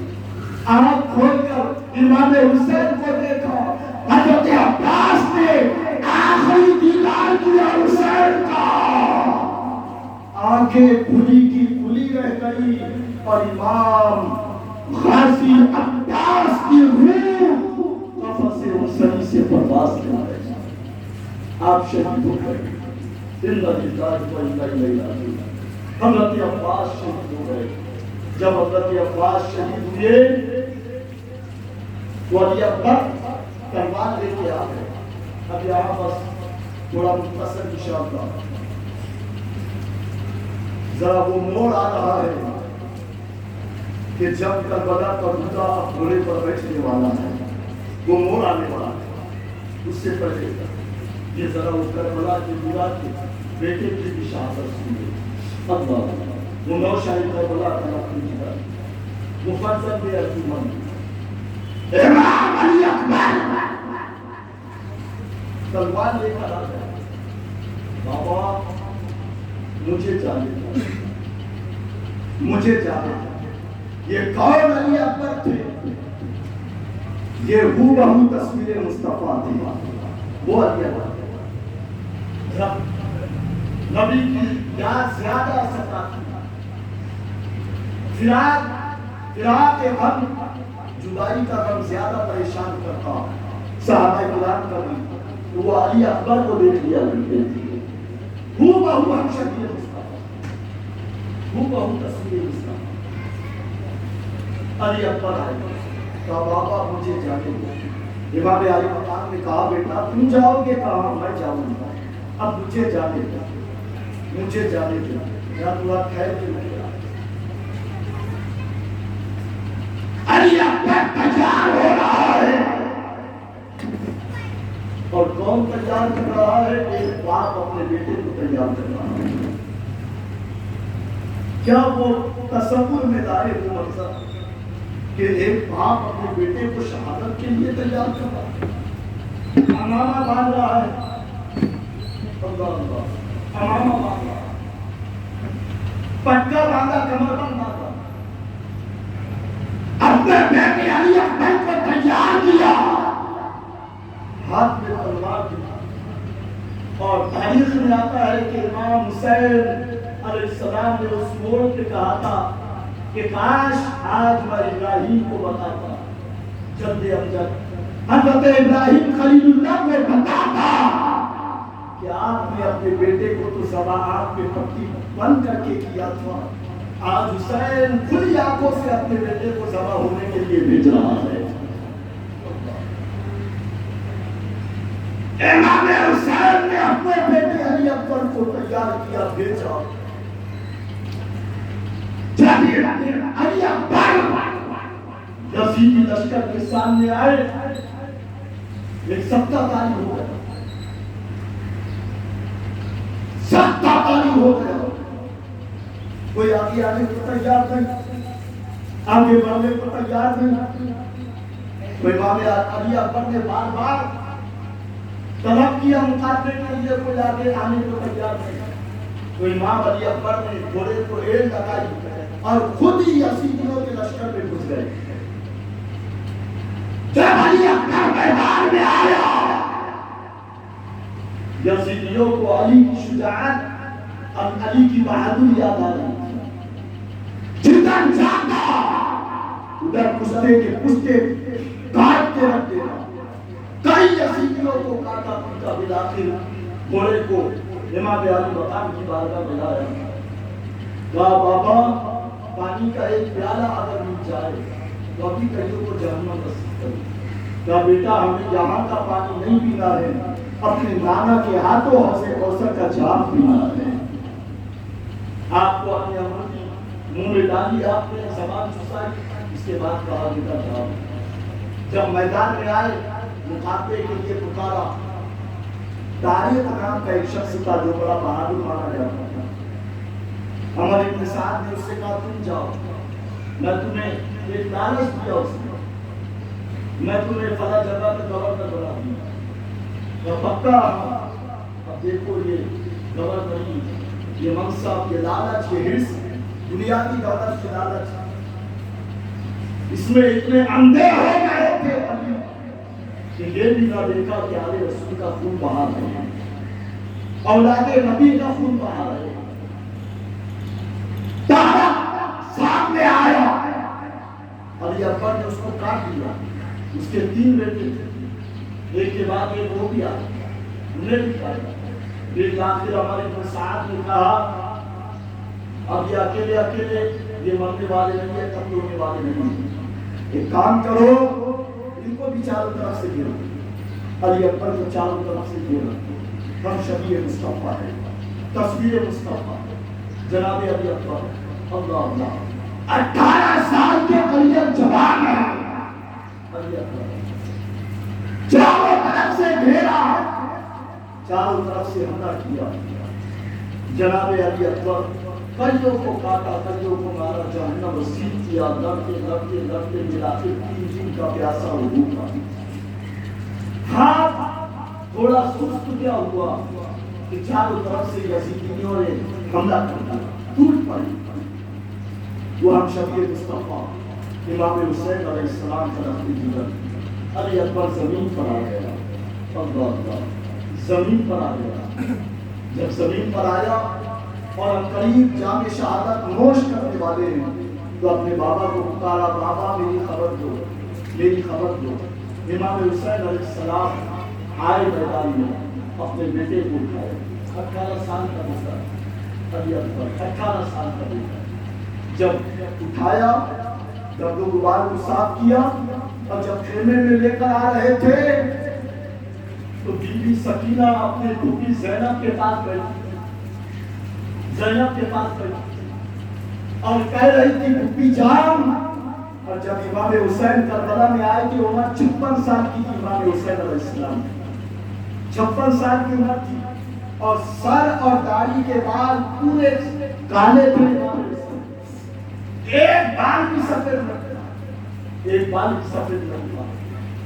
آنکھ کھول کر امام حسین کو دیکھا۔ حضرت عباس نے آخری دیدار کیا حسین کا، آنکھیں کھلی کی کھلی رہ گئی، اور امام غازی عباس کی روح قفص انسانی سے پرواز کر رہے، آپ شہید ہو گئے۔ زندہ و انا الیہ راجعون۔ حضرت عباس شہید ہو گئے۔ جب حضرت عباس شہید ہوئے تو علی اکبر تلوار لے کے آ گئے۔ اب یہاں بس تھوڑا مختصر انشاءاللہ ذرا وہ موڑ آ رہا ہے کہ جب کربلا کا بوڑھا گھوڑے پر بیٹھنے والا ہے، وہ موڑ آنے والا ہے۔ اس سے پہلے یہ ذرا وہ کربلا کے بوڑھا کے بیٹے کی بھی شہادت سنیے۔ اللہ، وہ نوشہر کربلا کا نقل ہے، مفضل ارجمند امام علی اکبر تلوار لے کر آ گیا۔ بابا مجھے جانے دو، مجھے جانے دو۔ یہ کون علی اکبر تھے؟ یہ ہو بہو تصویر مصطفیٰ تھی، وہ علی اکبر تھے۔ نبی کی یاد زیادہ ستاتی، فراق غم، جدائی کا غم زیادہ پریشان کرتا صحابہ کرام کا بھی، تو وہ علی اکبر کو دیکھ لیا کرتے تھے۔ ہو بہو ہم شبیہ مصطفیٰ، ہو بہو تصویر مصطفیٰ۔ علی اکبر آئے، کہا بابا مجھے جانے دو۔ امام علی مقام نے کہا بیٹا تم جاؤ گے؟ کہا میں جاؤں گا، اب مجھے جانے دو، مجھے جانے دو، یا تمہارا خیر کے لگے۔ علی اکبر تیار ہو رہا ہے، اور کون تیار کر رہا ہے؟ ایک باپ اپنے بیٹے کو تیار کر رہا ہے۔ کیا وہ تصور میں لائے وہ منظر کہ ایک باپ اپنے بیٹے کو شہادت کے لیے تیار کر رہا ہے، امامہ باندھ رہا ہے، اللہ اللہ، امامہ باندھ رہا ہے، پٹکا باندھا، کمر بند باندھا، اپنے بیٹے علی اکبر کو تیار کیا، ہاتھ میں تلوار دی۔ اور تاریخ میں آتا ہے کہ امام حسین علیہ السلام نے اس موڑ پہ کہا تھا کہ کاش آج میں ابراہیم کو بتاتا، جد امجد حضرت ابراہیم خلیل اللہ کو بتاتا کہ آپ نے اپنے بیٹے کو تو ذبح آنکھ پہ پٹی بند کر کے کیا تھا، آج حسین کھلی آنکھوں سے اپنے بیٹے کو ذبح ہونے کے لیے بھیج رہا ہے۔ امام حسین نے اپنے بیٹے علی اکبر کو تیار کیا، بھیجا۔ علی اکبر یزیدی لشکر کے سامنے آئے، ایک سبتا تاری ہو گیا، سبتا تاری ہو گیا، کوئی آگے آنے کو تیار نہیں، آگے بڑھنے کو تیار نہیں۔ کوئی امام علی اکبر نے بار بار طلب کیا مقابلے کے لیے، کوئی آگے آنے کو تیار نہیں۔ تو امام علی اکبر نے گھوڑے کو ریل لگائی اور خود ہی یزیدیوں کے لشکر میں گھس گئے۔ جب علی اکبر میدان میں آیا، یزیدیوں کو علی کی شجاعت اور علی کی بہادری یاد آ رہی تھی۔ جدھر جاتا ادھر کشتے کے پشتے کاٹتے رکھتے رہا۔ کئی یزیدیوں کو کاٹا پیٹا، بالآخر گھوڑے کو امام علی مقام کی بارگاہ میں لایا۔ کہا بابا پانی کا ایک پیالہ اگر مل جائے تو ابھی کئیوں کو جہنم نصیب کرو۔ کہا بیٹا ہمیں یہاں کا پانی نہیں پینا ہے، اپنے نانا کے ہاتھوں سے کوثر کا جام پینا ہے۔ آپ کو اپنے امر منہ میں ڈالی، آپ نے زبان چسائی، اس کے بعد کہا بیٹا جاؤ۔ جب میدان میں آئے مقابلے کے لیے پکارا، طارق نام کا ایک شخص تھا جو بڑا بہادر مانا جاتا تھا۔ عمر ابن سعد نے اس سے کہا تم جاؤ، میں تمہیں ایک لالچ دیا، اس نے میں تمہیں فلاں جگہ پہ گورنر بنا دوں گا، پکا۔ اب دیکھو یہ گورنری، یہ منصب، یہ لالچ، یہ حرص، دنیاوی دولت کی لالچ، اس میں اتنے اندھے ہو گئے تھے کہ یہ بھی نہ دیکھا کہ آل رسول کا خون بہا رہے ہیں، اولاد نبی کا خون بہا رہے ہیں۔ طارق سامنے آیا، علی اکبر نے اس کو کاٹ دیا۔ اس کے 3 بیٹے تھے، ایک کے بعد ایک وہ بھی آیا، انہیں بھی کاٹا۔ لیکن آخر عمر ابن سعد نے کہا اب یہ اکیلے اکیلے یہ مرنے والے نہیں ہے، قتل ہونے والے نہیں ہیں، ایک کام کرو ان کو بھی چاروں طرف سے گھیرو۔ علی اکبر کو چاروں طرف سے گھیرا۔ ہم شبیہ مصطفیٰ ہے، تصویر مصطفیٰ، جناب علی اکبر، اللہ اللہ، 18 سال کے قریب جوان ہے، علی اکبر چاروں طرف سے گھیرا، چاروں طرف سے حملہ کیا۔ جناب علی اکبر کئیوں کو کاٹا، کئیوں کو مارا، جہنم رسید کیا، لڑتے لڑتے لڑتے ملاتے 3 دن کا پیاسا ہو گیا۔ ہاتھ تھوڑا سست کیا ہوا کہ چاروں طرف سے یزیدیوں نے حملہ کر دیا، ٹوٹ پڑی۔ وہ ہم شبیہ مصطفیٰ امام حسین علیہ السلام کا رفتی جگر، علی اکبر زمین پر آ گیا، اللہ اللہ، زمین پر آ گیا۔ جب زمین پر آیا اور قریب جام شہادت نوش کرنے والے ہیں تو اپنے بابا کو پکارا، بابا میری خبر دو، میری خبر دو۔ امام حسین علیہ السلام آئے میدان میں، اپنے بیٹے کو اٹھائے، 18 سال کا بیٹا علی اکبر، 18 سال کا بیٹا۔ جب اٹھایا، جب لوگ غبار کو صاف کیا اور جب خیمے میں لے کر آ رہے تھے تو بی بی سکینہ اپنے پھوپھی زینب کے پاس بیٹھی، زینب کے پاس بیٹھی اور کہہ رہی تھی پھوپھی جان۔ اور جب امام حسین کربلا میں آئے کہ عمر 56 سال کی تھی، امام حسین علیہ السلام 56 سال کی عمر تھی اور سر اور داڑھی کے بال پورے کالے تھے، ایک بال بھی سفید نہ تھا، ایک بال بھی سفید نہ تھا۔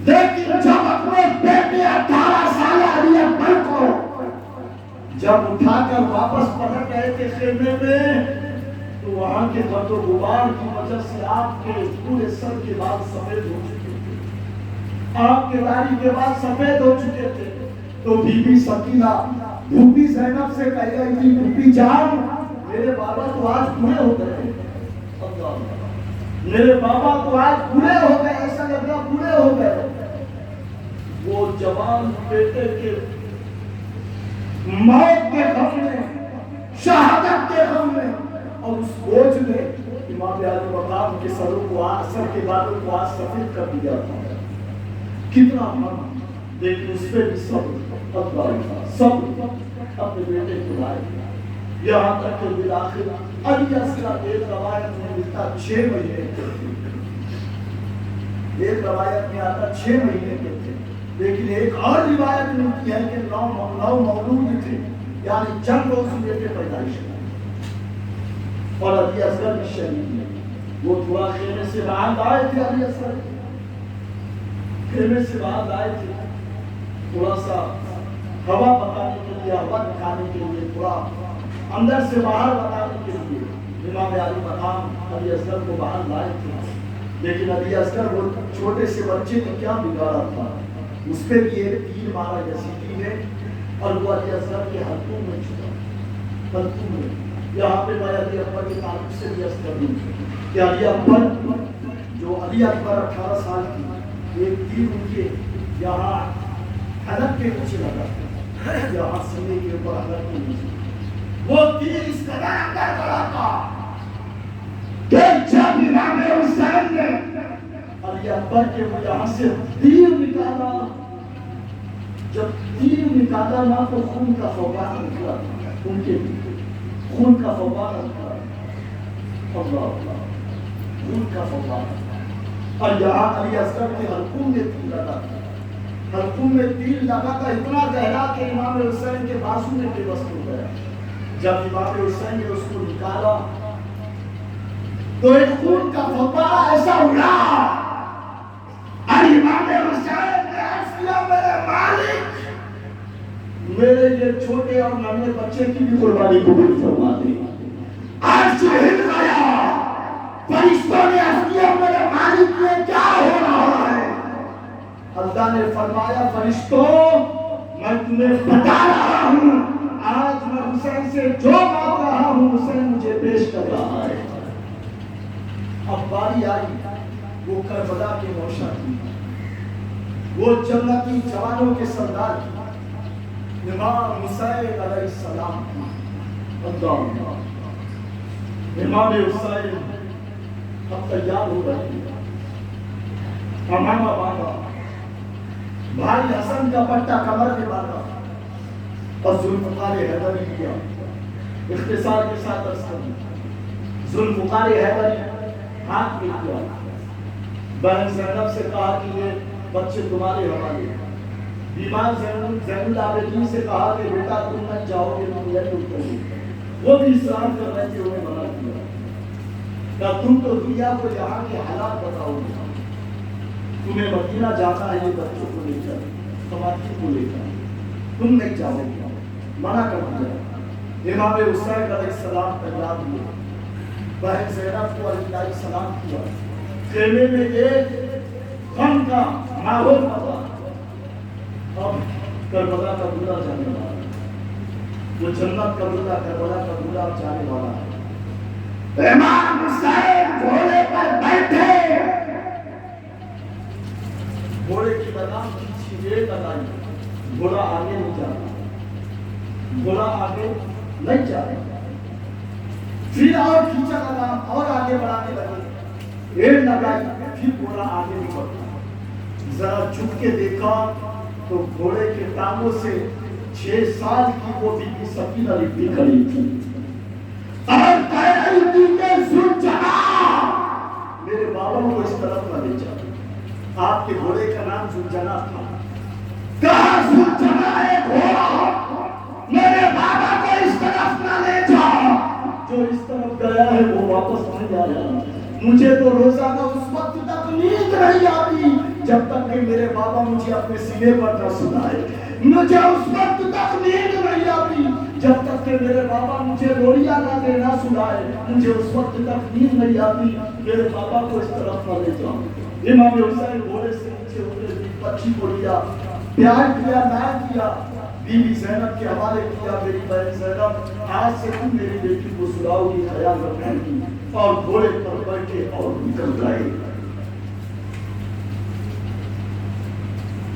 لیکن جب اپنے بیٹے 18 سال علی اکبر کو جب اٹھا کر واپس پلٹ گئے تھے خیمے میں تو وہاں کے گرد و غبار کی وجہ سے آپ کے پورے سر کے بال سفید ہو چکے تھے، آپ کے داڑھی کے بال سفید ہو چکے تھے۔ تو بی بی سکینہ پھوپھی زینب سے کہہ رہی تھی پھوپھی جان میرے بابا تو آج بوڑھے ہو گئے، میرے بابا تو آج بوڑھے ہو گئے، ایسا لگ رہا بوڑھے ہو گئے۔ وہ جوان بیٹے کے موت کے غم میں، شہادت کے غم میں اور اس بوجھ نے امام علی مقام کے سروں کو سر کے بالوں کو آج سفید کر دیا تھا۔ کتنا من، لیکن اس پہ بھی صبر، صبر اپنے بیٹے کو لائے، یہاں تک کہ بالآخر علی اصغر ایک روایت میں ملتا 6 مہینے کے تھے، ایک روایت میں آتا 6 مہینے کے تھے، لیکن ایک اور روایت ملتی ہے کہ 9 مولود تھے، یعنی چند روز بیٹے پیدائش کا۔ اور علی اصغر بھی شہید ہے، وہ تھوڑا خیمے سے باہر آئے تھے، علی اصغر خیمے سے باہر آئے تھے، تھوڑا سا ہوا بتانے کے لیے، ہوا دکھانے کے لیے، تھوڑا اندر سے باہر بتانے کے لیے امام علی مقام علی اصغر کو باہر لائے تھے۔ لیکن علی اصغر وہ چھوٹے سے بچے نے کیا بگاڑا تھا، اس پہ بھی ایک تیر مارا یزیدی نے، اور وہ علی اصغر کے حلقوں میں چھپا، حلقوں میں۔ یہاں پہ میں علی اکبر کے تعلق سے بھی عرض کر دوں کہ علی اکبر جو علی اکبر 18 سال کی، ایک تیر ان کے یہاں حلق کے نیچے لگا تھا، یہاں سینے کے اوپر حلق کے نیچے، وہ تیر اس قدر اندر بڑا تھا کہ جب امام حسین نے علی اکبر کے وہ یہاں سے تیر نکالا، جب تیر نکالا نا تو خون کا فوارہ نکلا، ان کے خون کا فوارہ نکلا، اللہ اللہ، خون کا فوارہ۔ اور یہاں علی اصغر کے حلقوں میں تیر لگا تھا، حلقوں میں تیر لگا تھا اتنا گہرا کہ امام حسین کے بازو میں بے بس ہو گیا۔ جب امام حسین نے اس کو نکالا تو ایک خون کا فوارہ ایسا اڑا، اور امام حسین نے عرض کیا میرے مالک، میرے یہ چھوٹے اور ننھے بچے کی بھی قربانی قبول فرما دے۔ عرش ہل گیا، فرشتوں نے عرض کیا میرے مالک یہ کیا ہو رہا ہے؟ اللہ نے فرمایا فرشتوں میں تمہیں بتا رہا ہوں، آج میں حسین سے جو مانگ رہا ہوں حسین مجھے پیش کر رہا ہے۔ اب باری آئی وہ کربلا کے موشا کی، وہ جنتی جوانوں کے سردار کی، امام حسین علیہ السلام کی۔ اللہ امام حسین اب تیار ہو رہے ہیں، امامہ باندھا، بھائی حسن کا پٹا کمر میں باندھا اور ذوالفقار حیدری کیا۔ اختصار کے ساتھ عرض کروں، ذوالفقار حیدری ہاتھ میں کیا، بہن زینب سے کہا کہ یہ بچے تمہارے حوالے، بیمار زین العابدین سے کہا کہ بیٹا تم نہ جاؤ گے تم یہی رکو گے، وہ بھی اسلام کر رہے تھے، انہیں منع کیا کہ تم تو دنیا کو یہاں کے حالات بتاؤ گے، تمہیں مدینہ جانا ہے یہ بچوں کو لے کر، خواتین کو لے کر، تم نہیں جاؤ گے، منع کر دیا۔ امام حسین علیہ السلام تیار ہوئے، بہن زینب کو علیہ السلام کیا، خیمے میں ایک غم کا ماحول پڑا۔ اب کربلا کا بولا جانے والا ہے، وہ جنت کا بولا کربلا کا بولا جانے والا ہے۔ امام حسین گھوڑے پر بیٹھے، گھوڑے کی لگام کھینچی، ایک لگائی، گھوڑا آگے نہیں جا رہا، گھوڑا آگے نہیں جا رہا، پھر اور کھینچا لگام اور آگے بڑھانے لگے، ایک لگائی، پھر گھوڑا آگے نہیں بڑھتا، ذرا جھک کے دیکھا تو گھوڑے کے ٹانگوں سے 6 سال کی وہ بی بی سکینہ لپٹی کھڑی تھی اور کہہ رہی تھی کہ ذوالجلال میرے بابا کو اس طرف نہ لے جاؤ، آپ کے گھوڑے کا نام ذوالجلال تھا، کہا ذوالجلال ہے گھوڑا، میرے بابا کو اس طرف نہ لے جاؤ، جو اس طرف گیا ہے وہ واپس نہیں آیا، مجھے تو روزانہ اس وقت تک نیند نہیں آتی جب تک کہ میرے بابا مجھے اپنے سینے پر نہ سنائے، مجھے اس وقت تک نیند نہیں آتی جب تک کہ میرے بابا مجھے روڑیا نہ دے نہ سنائے، مجھے اس وقت تک نیند نہیں آتی، میرے بابا کو اس طرف نہ لے جاؤ۔ امام حسین گھوڑے سے نیچے اترے، بچی کو لیا، پیار کیا، نائب کیا، بی بی زینب کے حوالے کیا، میری بہن زینب آج سے تم میری بیٹی کو سلاؤ گی، خیال رکھنے کی، اور گھوڑے پر بیٹھے اور نکل گئے۔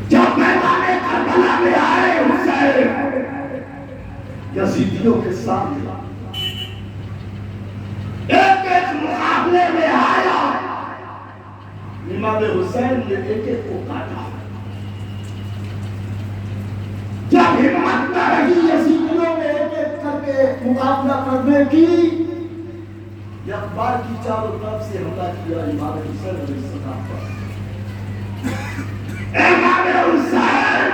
جب میدان کربلا میں آئے حسین یزیدیوں کے سامنے ایک مقابلے میں آیا، امام حسین نے ایک ایک کو کاٹا، جب ہمت نہ رہی یزیدیوں میں ایک ایک کر کے مقابلہ کرنے کی، اخبار کی چاروں طرف سے حملہ کیا امام حسین علیہ السلام پر۔ امام حسین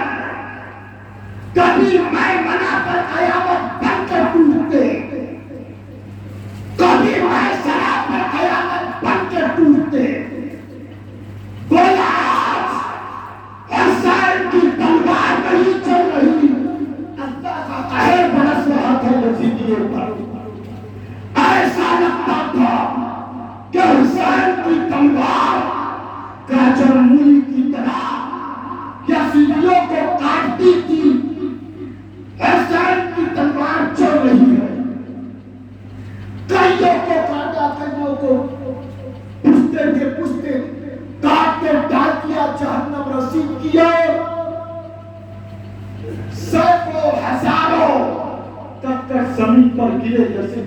کبھی میمنہ پر قیامت بن کر ٹوٹتے، کبھی میسرہ پر قیامت بن کر ٹوٹتے، گویا حسین کی تلوار نہیں چل رہی، اللہ کا قہر برس رہا تھا یزیدیوں پر، ایسا لگتا تھا کہ حسین کی تلوار گاجر مولی کی طرح یزیدیوں کو کاٹتی تھی، زمین پر گرے جیسے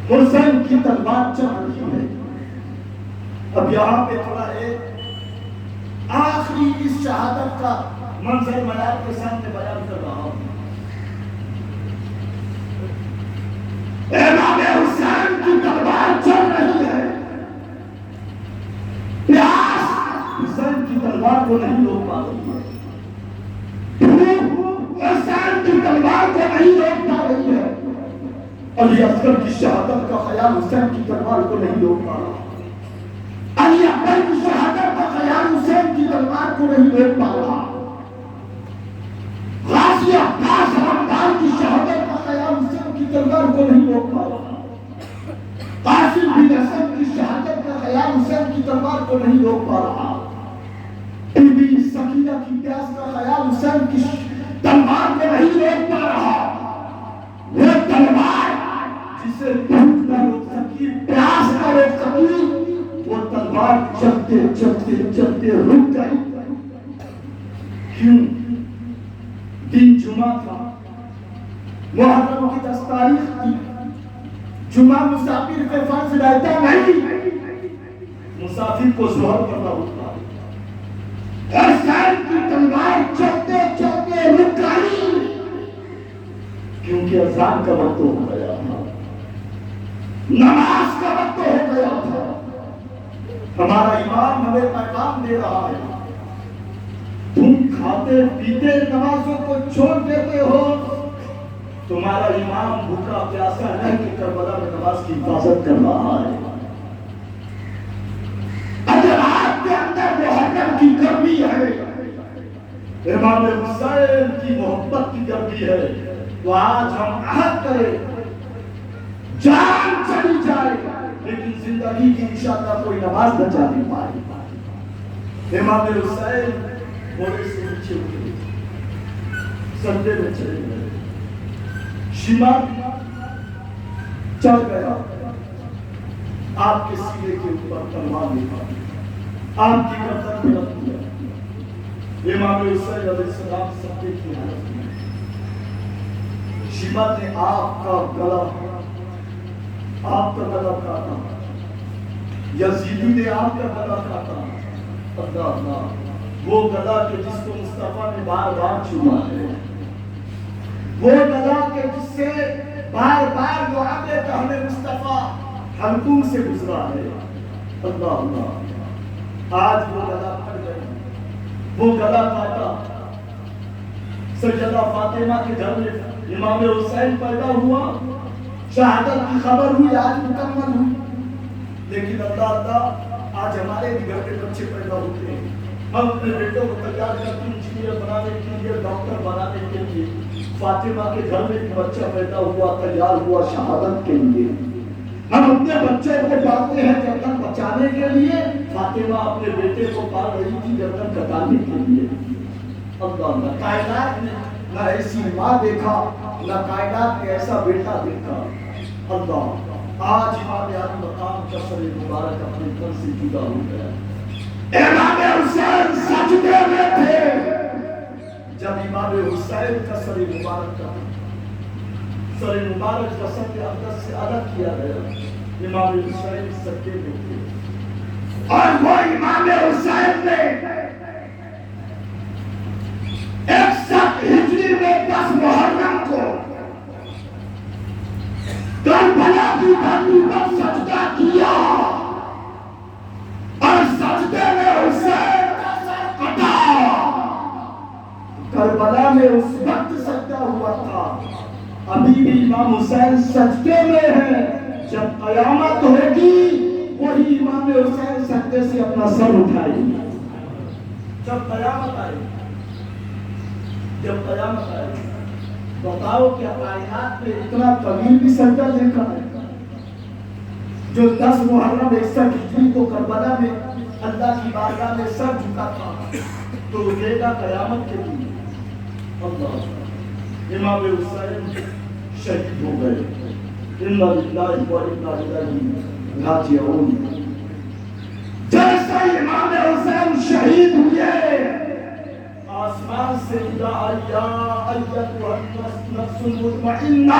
حسین کی تلوار چل رہی ہے. اب یہاں پہ تھوڑا ایک آخری اس شہادت کا منظر میں آپ کے سامنے بیان کر رہا ہوں. امام حسین کی تلوار چل رہی ہے. پیاس حسین کی تلوار کو نہیں روک پا رہی ہے. حسین کی تلوار کو نہیں روک پا رہی ہے. علی اصغر کی شہادت کا خیال حسین کی تلوار کو نہیں روک پا رہا. علی اکبر کی شہادت کا خیال حسین کی تلوار کو نہیں روک پا رہا. غازی عباس حمدان کی شہادت کا خیال حسین کی تلوار کو نہیں روک پا رہا. قاسم بن حسن کی شہادت کا خیال حسین کی تلوار کو نہیں روک پا رہا. بی بی سکینہ کی پیاس کا خیال حسین کی تلوار کو نہیں روک پا رہا. وہ تلوار جسے بھوک نہ روک سکی، پیاس نہ روک سکی، وہ تلوار چلتے چلتے چلتے رک گئی. کیوں؟ دن جمعہ تھا، محرم کی 10 تاریخ تھی. جمعہ مسافر پہ فرض رہتا نہیں، مسافر کو ظہر کرنا ہوتا ہے. حسین کی تلوار چلتے چلتے رک گئی کیونکہ اذان کا وقت ہو گیا تھا، نماز کا وقت ہو گیا تھا. ہمارا امام ہمیں پیغام دے رہا ہے، تم کھاتے پیتے نمازوں کو چھوڑ دیتے ہو. تمہارا امام بھوکا پیاسا رہ کے کربلا میں نماز کی حفاظت کر رہا ہے. اگر آپ کے اندر محرم کی گرمی ہے، امام حسین کی محبت کی گرمی ہے، تو آج ہم عہد کریں، جان چلی جائے لیکن زندگی کی انشاءاللہ کوئی نماز نہ جانے پائے. امام حسین گھوڑے سے نیچے اترے، سجدے میں چلے گئے، شمال چل گیا. آپ کے سینے کے اوپر تلوار لکھا، آپ کی گردن پہ رکھ دیا. امام حسین علیہ السلام سجدے کی حالت میں، شمال نے آپ کا گلا کاٹا، یزیدی نے آپ کا گلا کاٹا. اللہ اللہ، وہ گلا کہ جس کو مصطفیٰ نے بار بار چھوا ہے، وہ گلا کہ جس سے بار بار دعا دے کہ ہمیں مصطفیٰ حلقوم سے گزرا ہے. اللہ اللہ، آج وہ گلا پھٹ گیا، وہ گلا کاٹا. سیدہ فاطمہ کے گھر میں امام حسین پیدا ہوا، شہادت کی خبر ہوئی، آج مکمل ہوئی. لیکن اللہ اللہ، آج ہمارے بھی گھر کے بچے پیدا ہوتے ہیں. ہم اپنے بیٹوں کو تیار کرتے ہیں انجینئر بنانے کے لیے، ڈاکٹر بنانے کے لیے. فاطمہ کے گھر میں بھی بچہ پیدا ہوا، تیار ہوا شہادت کے لیے. ہم اپنے بچے کو پالتے ہیں گردن بچانے کے لیے، فاطمہ اپنے بیٹے کو پال رہی تھی گردن کٹانے کے لیے. اللہ اللہ، کائنات نے نہ ایسی ماں دیکھا، نہ کائنات نے ایسا بیٹا دیکھا. اللہ، آج امام علی مقام کا سر مبارک اپنے گھر سے جدا ہو گیا. امام حسین سجدے میں تھے. جب امام حسین کا سر مبارک کا سر اقدس سے الگ کیا گیا، امام حسین سجدے میں تھے. اور وہ امام حسین نے 61 ہجری میں 10 محرم کو کربلا کی دھرتی پر سجدہ کیا، اور سجدے میں حسین کا سر کٹا. کربلا میں اس وقت سجدہ ہوا تھا، ابھی بھی امام حسین سجدے میں ہے. جب قیامت ہوگی وہی امام حسین سجدے سے اپنا سر اٹھائے گی. جب قیامت آئے، جب قیامت آئے، بتاؤ کیا کائنات میں اتنا طویل بھی سجدہ دیکھا ہے؟ جو 10 محرم 61 ہجری کو کربلا میں اللہ کی بارگاہ میں سر جھکا تھا، تو یہ گا قیامت کے لیے. اللہ، امام حسین شہید ہو گئے. انا للہ و انا الیہ راجعون. جیسے امام حسین شہید ہوئے، آسمان سے ندا آئی یا ایتھا النفس المطمئنہ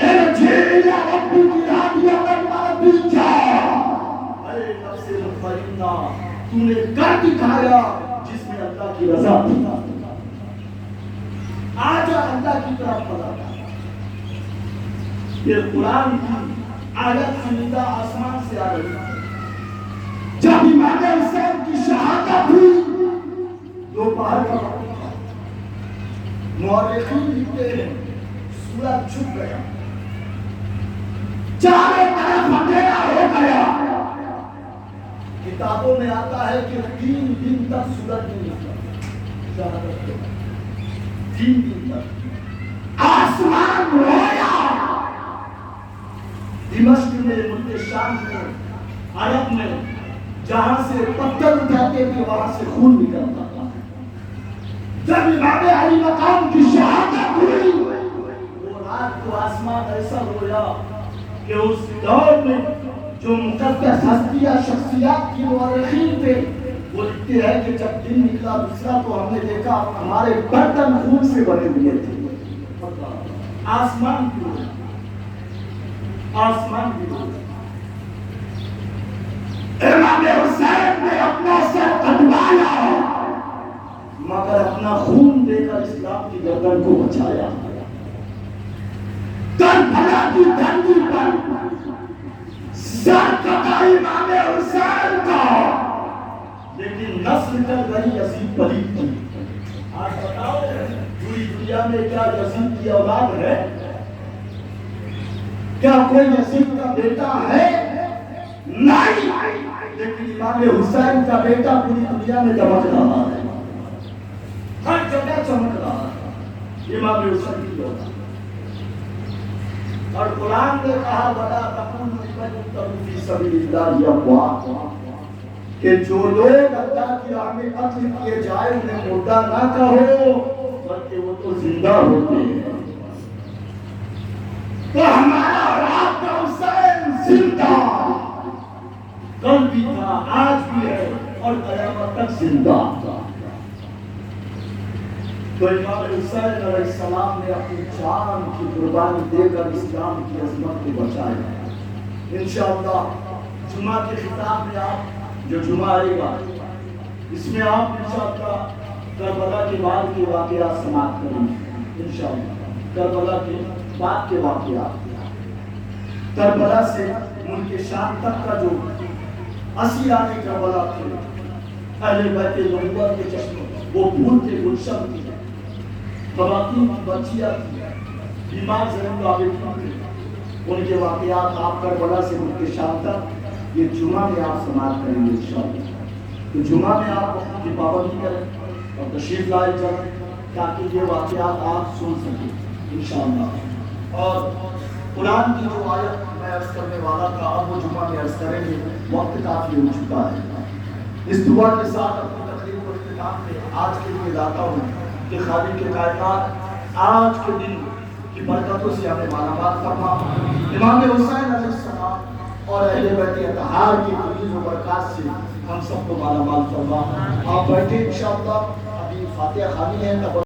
ارجعی الی ربک راضیۃ مرضیہ، اے نفس مطمئنہ تو نے کر دکھایا جس میں اللہ کی رضا تھی، آجا اللہ کی طرف پڑھا۔ یہ قرآن کی آیت کی ندا آسمان سے آ رہی ہے۔ جب امام حسین کی شہادت ہوئی، دوپہر کا وقت تھا، مورخین لکھتے ہیں سورج چھپ گیا، چاروں طرف اندھیرا ہو گیا، کتابوں میں آتا ہے کہ 3 دن تک سورج نہیں نکلا، شہادت کے بعد 3 دن تک آسمان رویا، دمشق میں، ملک شام میں، عرب میں جہاں سے پتھر اٹھاتے تھے وہاں سے خون نکلتا تھا۔ جب امام علی مقام کی شہادت ہوئی، وہ رات کو آسمان ایسا رویا کہ اس دور میں جو مقدس ہستیاں شخصیات کی مورخین تھے وہ لکھتے ہیں کہ جب دن نکلا دوسرا تو ہم نے دیکھا ہمارے برتن خون سے بنے ہوئے تھے۔ آسمان کی رویا، آسمان کی رویا۔ امام حسین نے اپنا سر کٹوایا مگر اپنا خون دے کر اسلام کی گردن کو بچایا۔ کربلا کی دھرتی پر سر کٹا امام حسین کا، لیکن نسل کر گئی یزید پلید کی۔ آج بتاؤ پوری دنیا میں کیا یزید کی اولاد ہے؟ کیا کوئی یزید کا بیٹا ہے؟ نہیں، لیکن امام حسین کا بیٹا پوری دنیا میں چمک رہا ہے، ہر جگہ چمک رہا ہے، امام حسین کی اولاد۔ اور قرآن نے کہا بڑا تقولوا لمن يقتل في سبيل الله اموات، کہ جو لوگ اللہ کی راہ میں قتل کیے جائے انہیں مردہ نہ کہو بلکہ وہ تو زندہ ہوتے ہیں۔ تو ہمارا رات کا حسین زندہ، کل بھی تھا، آج بھی ہے اور قیامت تک زندہ۔ تو امام حسین علیہ السلام نے اپنی جان کی قربانی دے کر اسلام کی عظمت کو بچایا۔ انشاءاللہ جمعہ کے خطاب میں آپ جو جمعہ آئے گا اس میں آپ انشاءاللہ کربلا کے بعد کے واقعات سماعت کریں گے۔ انشاءاللہ کربلا کے بعد کے واقعات، کربلا سے ملک شام تک کا جو اسیران کربلا تھے، اہل بیت نبوت کے چشم وہ پھول کے گلشن تھے، خواتین کی بچیاں تھیں، بیمار زمین عابدین تھے، ان کے واقعات آپ کربلا سے ملک شام تک یہ جمعہ میں آپ سماعت کریں گے انشاءاللہ۔ تو جمعہ میں آپ وقت کی پابندی کریں اور تشریف لائے جائیں تاکہ یہ واقعات آپ سن سکیں انشاءاللہ۔ اور قرآن کی جو آیت میں عرض کرنے والا تھا اب وہ جمعہ میں عرض کریں گے، وقت کافی ہو چکا ہے۔ اس دعا کے ساتھ اپنی تقریر کو اختتام میں آج کے لیے لاتا ہوں کہ خالق کے کائنات آج کے دن کی برکتوں سے ہمیں مالا مال فرما، امام حسین علیہ السلام اور اہل بیت اطہار کی فضیلت و برکات سے ہم سب کو مالا مال فرما۔ آپ بیٹھے انشاءاللہ، ابھی فاتحہ خوانی ہے۔